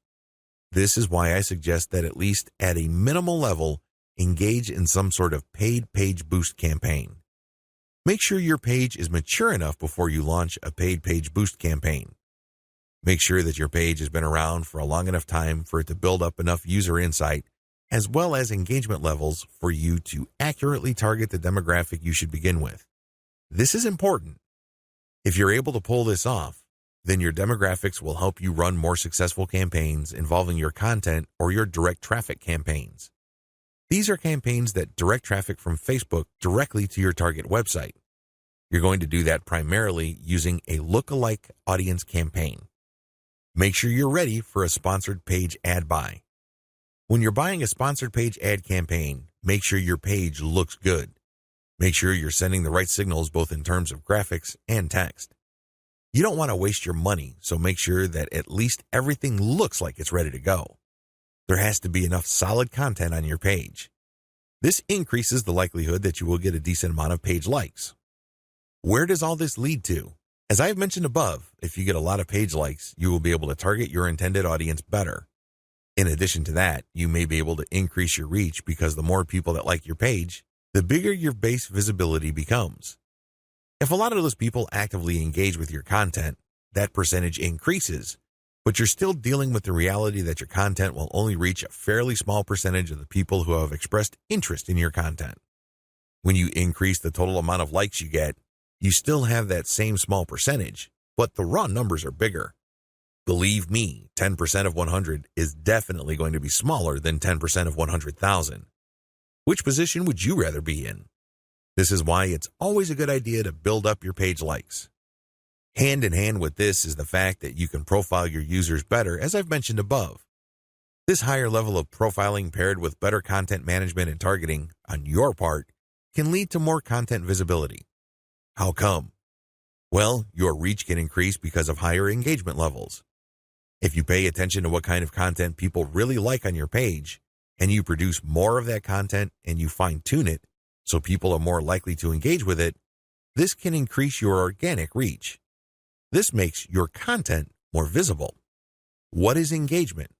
This is why I suggest that at least at a minimal level, engage in some sort of paid page boost campaign. Make sure your page is mature enough before you launch a paid page boost campaign. Make sure that your page has been around for a long enough time for it to build up enough user insight, as well as engagement levels for you to accurately target the demographic you should begin with. This is important. If you're able to pull this off, then your demographics will help you run more successful campaigns involving your content or your direct traffic campaigns. These are campaigns that direct traffic from Facebook directly to your target website. You're going to do that primarily using a lookalike audience campaign. Make sure you're ready for a sponsored page ad buy. When you're buying a sponsored page ad campaign, make sure your page looks good. Make sure you're sending the right signals both in terms of graphics and text. You don't want to waste your money, so make sure that at least everything looks like it's ready to go. There has to be enough solid content on your page. This increases the likelihood that you will get a decent amount of page likes. Where does all this lead to? As I have mentioned above, if you get a lot of page likes, you will be able to target your intended audience better. In addition to that, you may be able to increase your reach because the more people that like your page, the bigger your base visibility becomes. If a lot of those people actively engage with your content, that percentage increases, but you're still dealing with the reality that your content will only reach a fairly small percentage of the people who have expressed interest in your content. When you increase the total amount of likes you get, you still have that same small percentage, but the raw numbers are bigger. Believe me, 10% of 100 is definitely going to be smaller than 10% of 100,000. Which position would you rather be in? This is why it's always a good idea to build up your page likes. Hand in hand with this is the fact that you can profile your users better, as I've mentioned above. This higher level of profiling paired with better content management and targeting on your part can lead to more content visibility. How come? Well, your reach can increase because of higher engagement levels. If you pay attention to what kind of content people really like on your page, and you produce more of that content and you fine-tune it so people are more likely to engage with it, This can increase your organic reach. This makes your content more visible. What is engagement?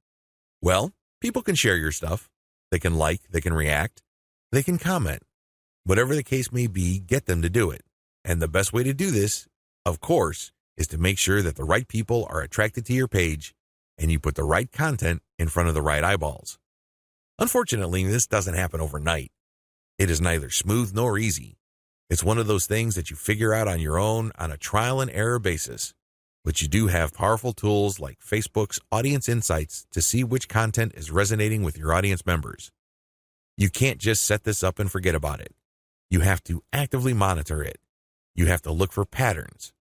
Well, people can share your stuff. They can like, they can react, they can comment. Whatever the case may be, get them to do it. And the best way to do this, of course, is to make sure that the right people are attracted to your page and you put the right content in front of the right eyeballs. Unfortunately, this doesn't happen overnight. It is neither smooth nor easy. It's one of those things that you figure out on your own on a trial and error basis. But you do have powerful tools like Facebook's Audience Insights to see which content is resonating with your audience members. You can't just set this up and forget about it. You have to actively monitor it. You have to look for patterns.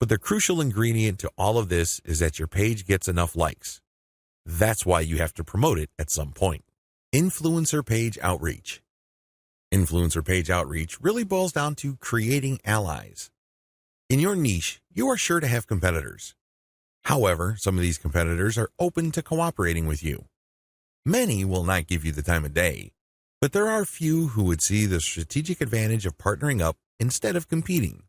But the crucial ingredient to all of this is that your page gets enough likes. That's why you have to promote it at some point. Influencer page outreach. Influencer page outreach really boils down to creating allies. In your niche, you are sure to have competitors. However, some of these competitors are open to cooperating with you. Many will not give you the time of day, but there are few who would see the strategic advantage of partnering up instead of competing.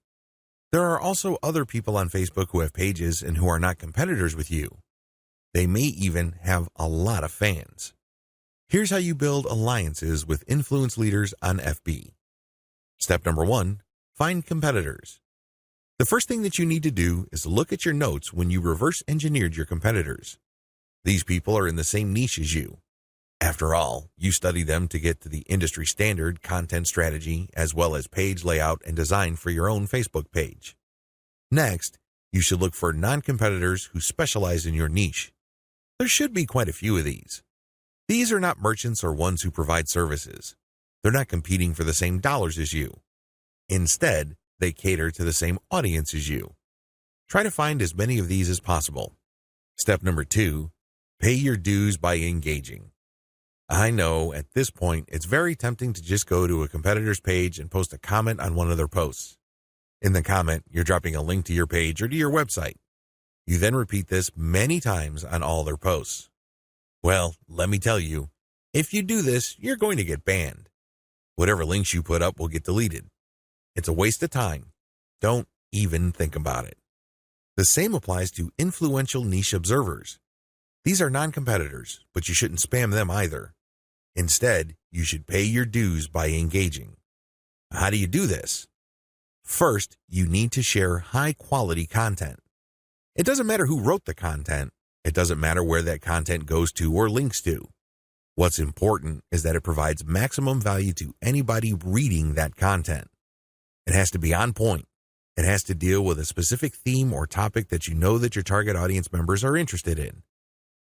There are also other people on Facebook who have pages and who are not competitors with you. They may even have a lot of fans. Here's how you build alliances with influence leaders on FB. Step number 1, find competitors. The first thing that you need to do is look at your notes when you reverse engineered your competitors. These people are in the same niche as you. After all, you study them to get to the industry standard content strategy as well as page layout and design for your own Facebook page. Next, you should look for non-competitors who specialize in your niche. There should be quite a few of these. These are not merchants or ones who provide services. They're not competing for the same dollars as you. Instead, they cater to the same audience as you. Try to find as many of these as possible. Step number 2, pay your dues by engaging. I know at this point it's very tempting to just go to a competitor's page and post a comment on one of their posts. In the comment, you're dropping a link to your page or to your website. You then repeat this many times on all their posts. Well, let me tell you, if you do this, you're going to get banned. Whatever links you put up will get deleted. It's a waste of time. Don't even think about it. The same applies to influential niche observers. These are non-competitors, but you shouldn't spam them either. Instead, you should pay your dues by engaging. How do you do this? First, you need to share high-quality content. It doesn't matter who wrote the content. It doesn't matter where that content goes to or links to. What's important is that it provides maximum value to anybody reading that content. It has to be on point. It has to deal with a specific theme or topic that you know that your target audience members are interested in.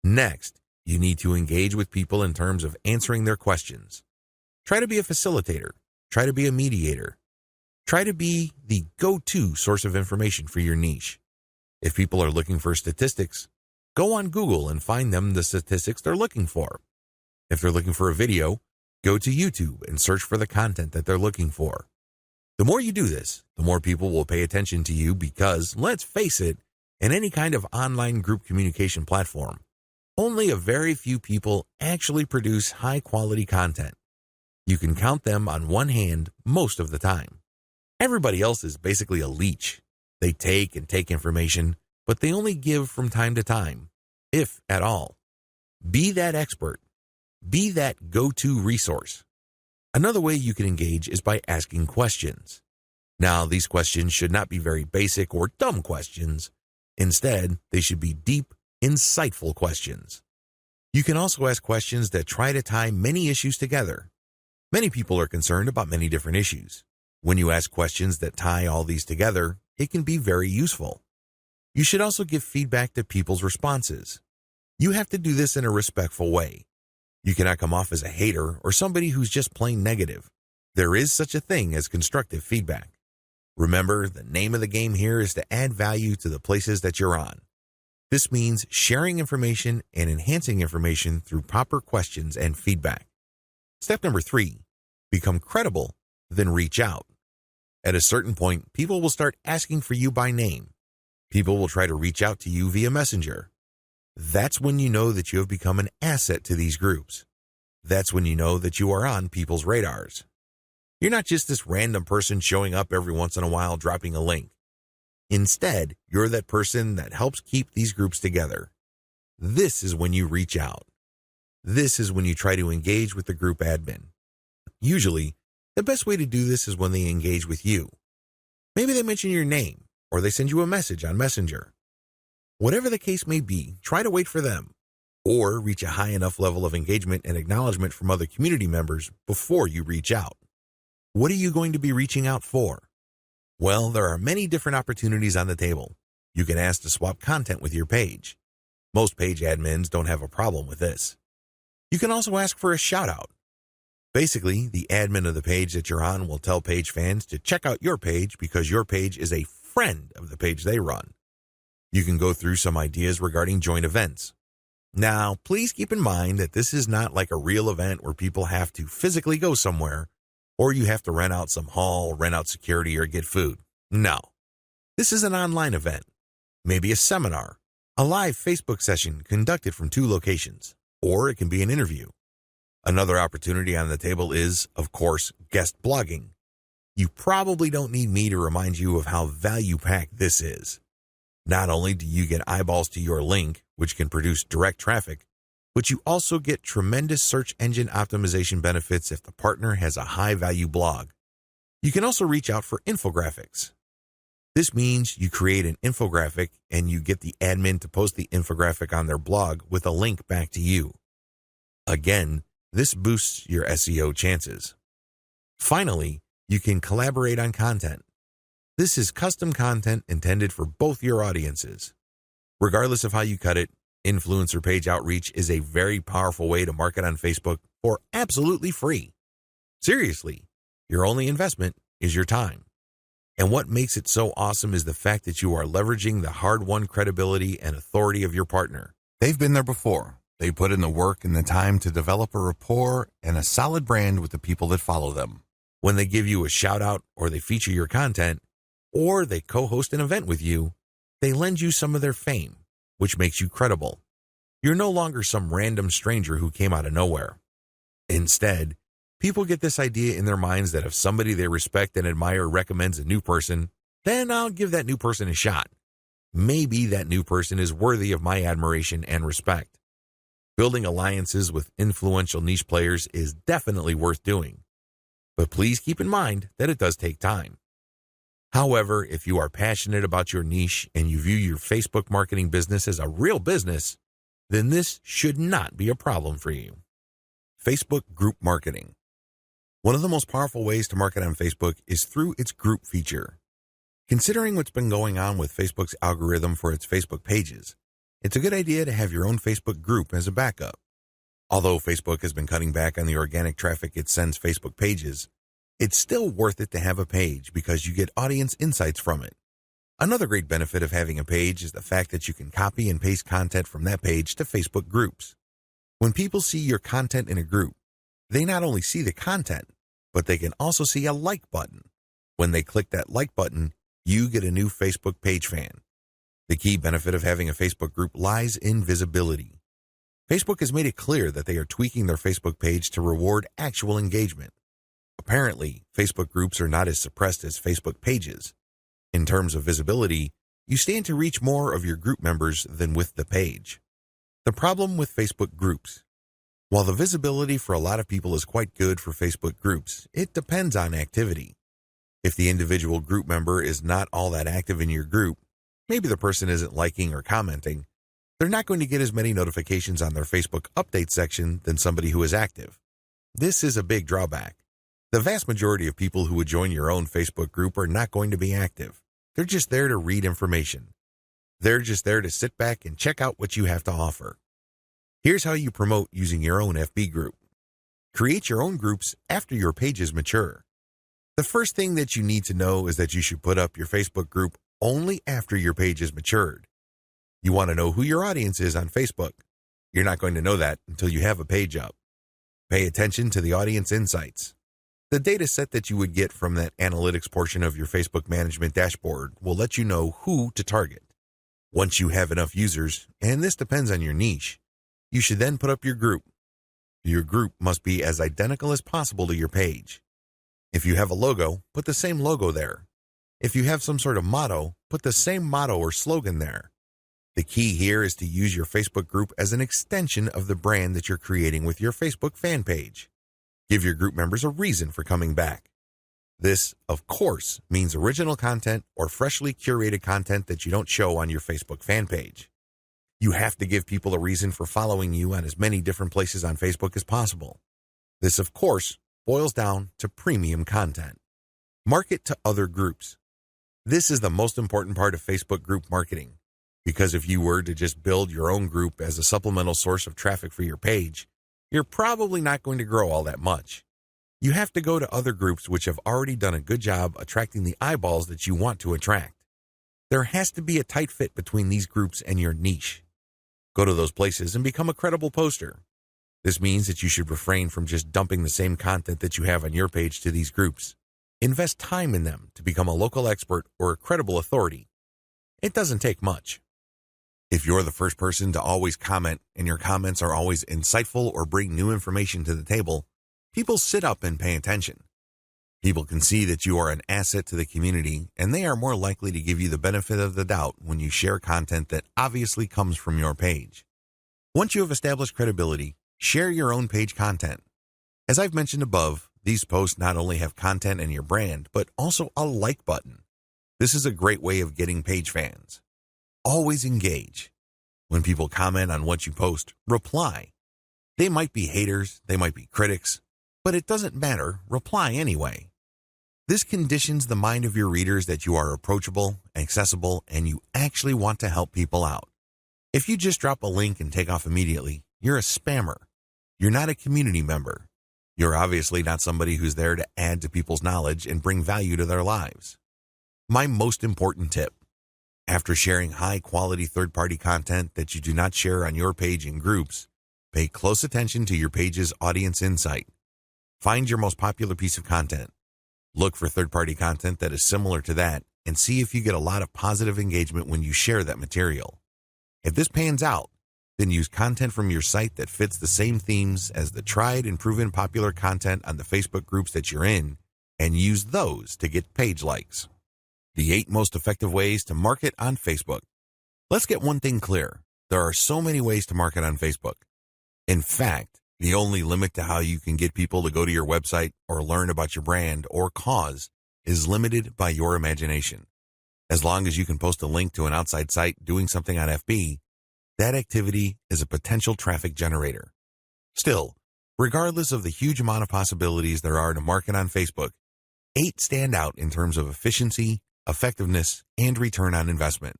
Next, you need to engage with people in terms of answering their questions. Try to be a facilitator. Try to be a mediator. Try to be the go-to source of information for your niche. If people are looking for statistics, go on Google and find them the statistics they're looking for. If they're looking for a video, go to YouTube and search for the content that they're looking for. The more you do this, the more people will pay attention to you because, let's face it, in any kind of online group communication platform, only a very few people actually produce high-quality content. You can count them on one hand most of the time. Everybody else is basically a leech. They take and take information, but they only give from time to time, if at all. Be that expert. Be that go-to resource. Another way you can engage is by asking questions. Now, these questions should not be very basic or dumb questions. Instead, they should be deep, insightful questions. You can also ask questions that try to tie many issues together. Many people are concerned about many different issues. When you ask questions that tie all these together, it can be very useful. You should also give feedback to people's responses. You have to do this in a respectful way. You cannot come off as a hater or somebody who's just plain negative. There is such a thing as constructive feedback. Remember, the name of the game here is to add value to the places that you're on. This means sharing information and enhancing information through proper questions and feedback. Step number 3, become credible, then reach out. At a certain point, people will start asking for you by name. People will try to reach out to you via Messenger. That's when you know that you have become an asset to these groups. That's when you know that you are on people's radars. You're not just this random person showing up every once in a while dropping a link. Instead, you're that person that helps keep these groups together. This is when you reach out. This is when you try to engage with the group admin. Usually, the best way to do this is when they engage with you. Maybe they mention your name, or they send you a message on Messenger. Whatever the case may be, try to wait for them, or reach a high enough level of engagement and acknowledgement from other community members before you reach out. What are you going to be reaching out for? Well, there are many different opportunities on the table. You can ask to swap content with your page. Most page admins don't have a problem with this. You can also ask for a shout-out. Basically, the admin of the page that you're on will tell page fans to check out your page because your page is a friend of the page they run. You can go through some ideas regarding joint events. Now, please keep in mind that this is not like a real event where people have to physically go somewhere, or you have to rent out some hall, rent out security, or get food. No. This is an online event. Maybe a seminar, a live Facebook session conducted from 2 locations, or it can be an interview. Another opportunity on the table is, of course, guest blogging. You probably don't need me to remind you of how value-packed this is. Not only do you get eyeballs to your link, which can produce direct traffic, but you also get tremendous search engine optimization benefits if the partner has a high-value blog. You can also reach out for infographics. This means you create an infographic and you get the admin to post the infographic on their blog with a link back to you. Again, this boosts your SEO chances. Finally, you can collaborate on content. This is custom content intended for both your audiences. Regardless of how you cut it, influencer page outreach is a very powerful way to market on Facebook for absolutely free. Seriously, your only investment is your time. And what makes it so awesome is the fact that you are leveraging the hard-won credibility and authority of your partner. They've been there before. They put in the work and the time to develop a rapport and a solid brand with the people that follow them. When they give you a shout-out or they feature your content, or they co-host an event with you, they lend you some of their fame, which makes you credible. You're no longer some random stranger who came out of nowhere. Instead, people get this idea in their minds that if somebody they respect and admire recommends a new person, then I'll give that new person a shot. Maybe that new person is worthy of my admiration and respect. Building alliances with influential niche players is definitely worth doing. But please keep in mind that it does take time. However, if you are passionate about your niche and you view your Facebook marketing business as a real business, then this should not be a problem for you. Facebook group marketing. One of the most powerful ways to market on Facebook is through its group feature. Considering what's been going on with Facebook's algorithm for its Facebook pages, it's a good idea to have your own Facebook group as a backup. Although Facebook has been cutting back on the organic traffic it sends Facebook pages, it's still worth it to have a page because you get audience insights from it. Another great benefit of having a page is the fact that you can copy and paste content from that page to Facebook groups. When people see your content in a group, they not only see the content, but they can also see a like button. When they click that like button, you get a new Facebook page fan. The key benefit of having a Facebook group lies in visibility. Facebook has made it clear that they are tweaking their Facebook page to reward actual engagement. Apparently, Facebook groups are not as suppressed as Facebook pages. In terms of visibility, you stand to reach more of your group members than with the page. The problem with Facebook groups. While the visibility for a lot of people is quite good for Facebook groups, it depends on activity. If the individual group member is not all that active in your group, maybe the person isn't liking or commenting, they're not going to get as many notifications on their Facebook update section than somebody who is active. This is a big drawback. The vast majority of people who would join your own Facebook group are not going to be active. They're just there to read information. They're just there to sit back and check out what you have to offer. Here's how you promote using your own FB group. Create your own groups after your pages mature. The first thing that you need to know is that you should put up your Facebook group only after your page is matured. You want to know who your audience is on Facebook. You're not going to know that until you have a page up. Pay attention to the audience insights. The data set that you would get from that analytics portion of your Facebook management dashboard will let you know who to target. Once you have enough users, and this depends on your niche, you should then put up your group. Your group must be as identical as possible to your page. If you have a logo, put the same logo there. If you have some sort of motto, put the same motto or slogan there. The key here is to use your Facebook group as an extension of the brand that you're creating with your Facebook fan page. Give your group members a reason for coming back. This, of course, means original content or freshly curated content that you don't show on your Facebook fan page. You have to give people a reason for following you on as many different places on Facebook as possible. This, of course, boils down to premium content. Market to other groups. This is the most important part of Facebook group marketing, because if you were to just build your own group as a supplemental source of traffic for your page, you're probably not going to grow all that much. You have to go to other groups which have already done a good job attracting the eyeballs that you want to attract. There has to be a tight fit between these groups and your niche. Go to those places and become a credible poster. This means that you should refrain from just dumping the same content that you have on your page to these groups. Invest time in them to become a local expert or a credible authority. It doesn't take much. If you're the first person to always comment and your comments are always insightful or bring new information to the table, people sit up and pay attention. People can see that you are an asset to the community, and they are more likely to give you the benefit of the doubt when you share content that obviously comes from your page. Once you have established credibility, share your own page content. As I've mentioned above, these posts not only have content and your brand, but also a like button. This is a great way of getting page fans. Always engage. When people comment on what you post, reply. They might be haters, they might be critics, but it doesn't matter, reply anyway. This conditions the mind of your readers that you are approachable, accessible, and you actually want to help people out. If you just drop a link and take off immediately, you're a spammer. You're not a community member. You're obviously not somebody who's there to add to people's knowledge and bring value to their lives. My most important tip: after sharing high-quality third-party content that you do not share on your page in groups, pay close attention to your page's audience insight. Find your most popular piece of content. Look for third-party content that is similar to that and see if you get a lot of positive engagement when you share that material. If this pans out, then use content from your site that fits the same themes as the tried and proven popular content on the Facebook groups that you're in, and use those to get page likes. The 8 most effective ways to market on Facebook. Let's get one thing clear. There are so many ways to market on Facebook. In fact, the only limit to how you can get people to go to your website or learn about your brand or cause is limited by your imagination. As long as you can post a link to an outside site doing something on FB, that activity is a potential traffic generator. Still, regardless of the huge amount of possibilities there are to market on Facebook, 8 stand out in terms of efficiency, effectiveness, and return on investment.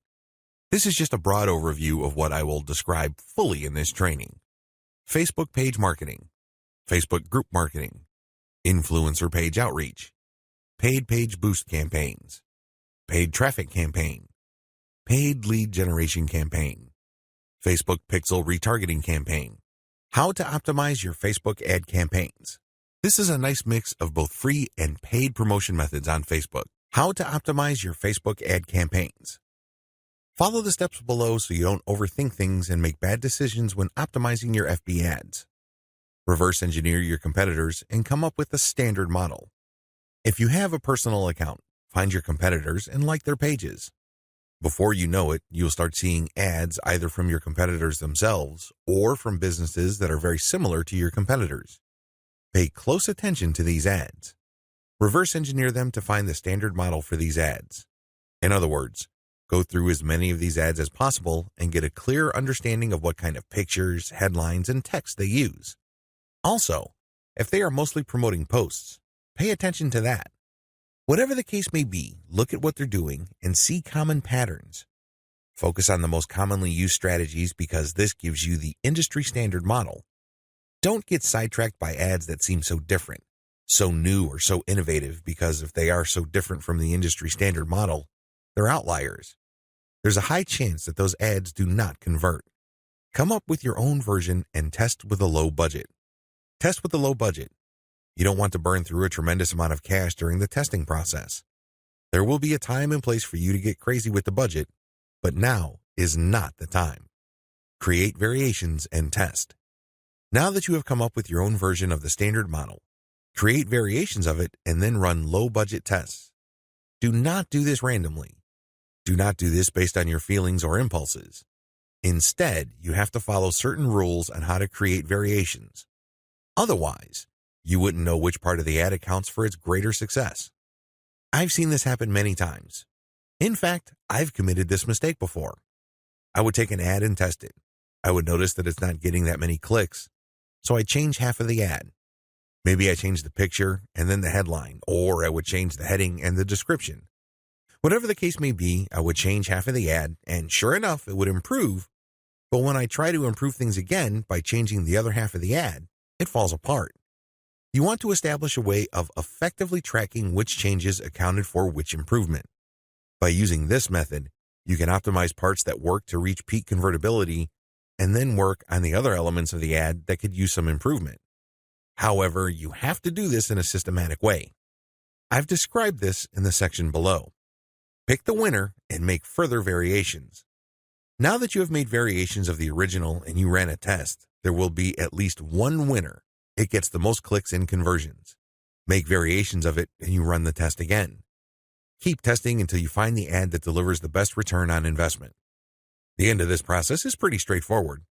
This is just a broad overview of what I will describe fully in this training. Facebook page marketing, Facebook group marketing, influencer page outreach, paid page boost campaigns, paid traffic campaign, paid lead generation campaign, Facebook pixel retargeting campaign, how to optimize your Facebook ad campaigns. This is a nice mix of both free and paid promotion methods on Facebook. How to optimize your Facebook ad campaigns. Follow the steps below so you don't overthink things and make bad decisions when optimizing your FB ads. Reverse engineer your competitors and come up with a standard model. If you have a personal account, find your competitors and like their pages. Before you know it, you'll start seeing ads either from your competitors themselves or from businesses that are very similar to your competitors. Pay close attention to these ads. Reverse engineer them to find the standard model for these ads. In other words, go through as many of these ads as possible and get a clear understanding of what kind of pictures, headlines, and text they use. Also, if they are mostly promoting posts, pay attention to that. Whatever the case may be, look at what they're doing and see common patterns. Focus on the most commonly used strategies because this gives you the industry standard model. Don't get sidetracked by ads that seem so different, so new or so innovative, because if they are so different from the industry standard model, they're outliers. There's a high chance that those ads do not convert. Come up with your own version and test with a low budget. Test with a low budget. You don't want to burn through a tremendous amount of cash during the testing process. There will be a time and place for you to get crazy with the budget, but now is not the time. Create variations and test. Now that you have come up with your own version of the standard model, Create variations of it and then run low-budget tests. Do not do this randomly. Do not do this based on your feelings or impulses. Instead, you have to follow certain rules on how to create variations. Otherwise, you wouldn't know which part of the ad accounts for its greater success. I've seen this happen many times. In fact, I've committed this mistake before. I would take an ad and test it. I would notice that it's not getting that many clicks, so I'd change half of the ad. Maybe I changed the picture and then the headline, or I would change the heading and the description. Whatever the case may be, I would change half of the ad, and sure enough, it would improve. But when I try to improve things again by changing the other half of the ad, it falls apart. You want to establish a way of effectively tracking which changes accounted for which improvement. By using this method, you can optimize parts that work to reach peak convertibility and then work on the other elements of the ad that could use some improvement. However, you have to do this in a systematic way. I've described this in the section below. Pick the winner and make further variations. Now that you have made variations of the original and you ran a test, there will be at least one winner. It gets the most clicks and conversions. Make variations of it and you run the test again. Keep testing until you find the ad that delivers the best return on investment. The end of this process is pretty straightforward.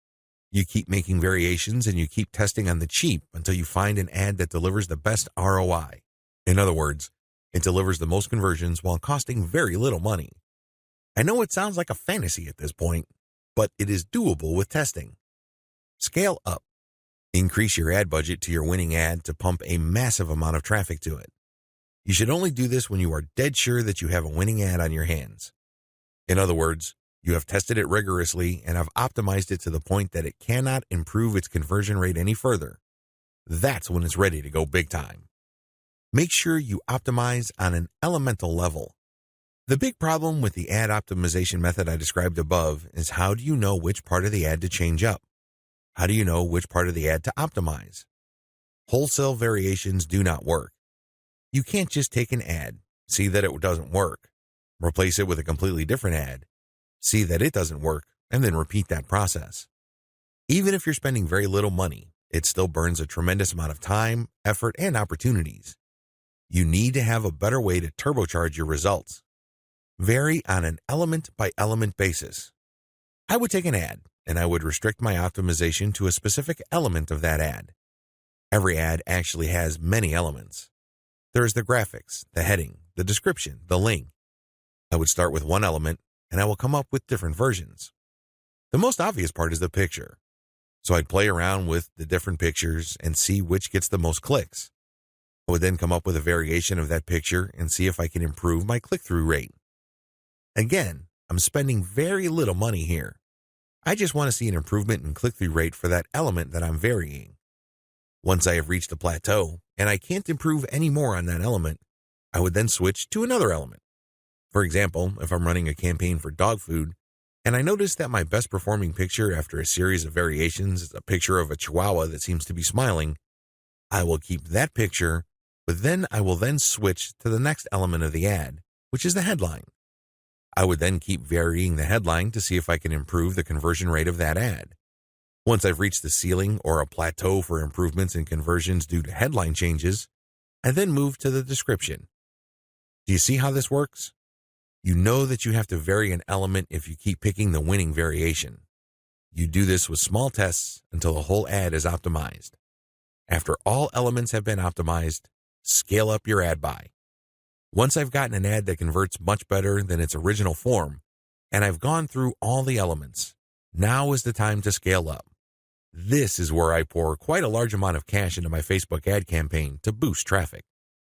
You keep making variations and you keep testing on the cheap until you find an ad that delivers the best ROI. In other words, it delivers the most conversions while costing very little money. I know it sounds like a fantasy at this point, but it is doable with testing. Scale up. Increase your ad budget to your winning ad to pump a massive amount of traffic to it. You should only do this when you are dead sure that you have a winning ad on your hands. In other words, you have tested it rigorously and have optimized it to the point that it cannot improve its conversion rate any further. That's when it's ready to go big time. Make sure you optimize on an elemental level. The big problem with the ad optimization method I described above is how do you know which part of the ad to change up? How do you know which part of the ad to optimize? Wholesale variations do not work. You can't just take an ad, see that it doesn't work, replace it with a completely different ad, see that it doesn't work, and then repeat that process. Even if you're spending very little money, it still burns a tremendous amount of time, effort, and opportunities. You need to have a better way to turbocharge your results. Vary on an element-by-element basis. I would take an ad, and I would restrict my optimization to a specific element of that ad. Every ad actually has many elements. There is the graphics, the heading, the description, the link. I would start with one element, and I will come up with different versions. The most obvious part is the picture. So I'd play around with the different pictures and see which gets the most clicks. I would then come up with a variation of that picture and see if I can improve my click-through rate. Again, I'm spending very little money here. I just want to see an improvement in click-through rate for that element that I'm varying. Once I have reached a plateau and I can't improve any more on that element, I would then switch to another element. For example, if I'm running a campaign for dog food and I notice that my best performing picture after a series of variations is a picture of a chihuahua that seems to be smiling, I will keep that picture, but then I will then switch to the next element of the ad, which is the headline. I would then keep varying the headline to see if I can improve the conversion rate of that ad. Once I've reached the ceiling or a plateau for improvements in conversions due to headline changes, I then move to the description. Do you see how this works? You know that you have to vary an element if you keep picking the winning variation. You do this with small tests until the whole ad is optimized. After all elements have been optimized, scale up your ad buy. Once I've gotten an ad that converts much better than its original form, and I've gone through all the elements, now is the time to scale up. This is where I pour quite a large amount of cash into my Facebook ad campaign to boost traffic.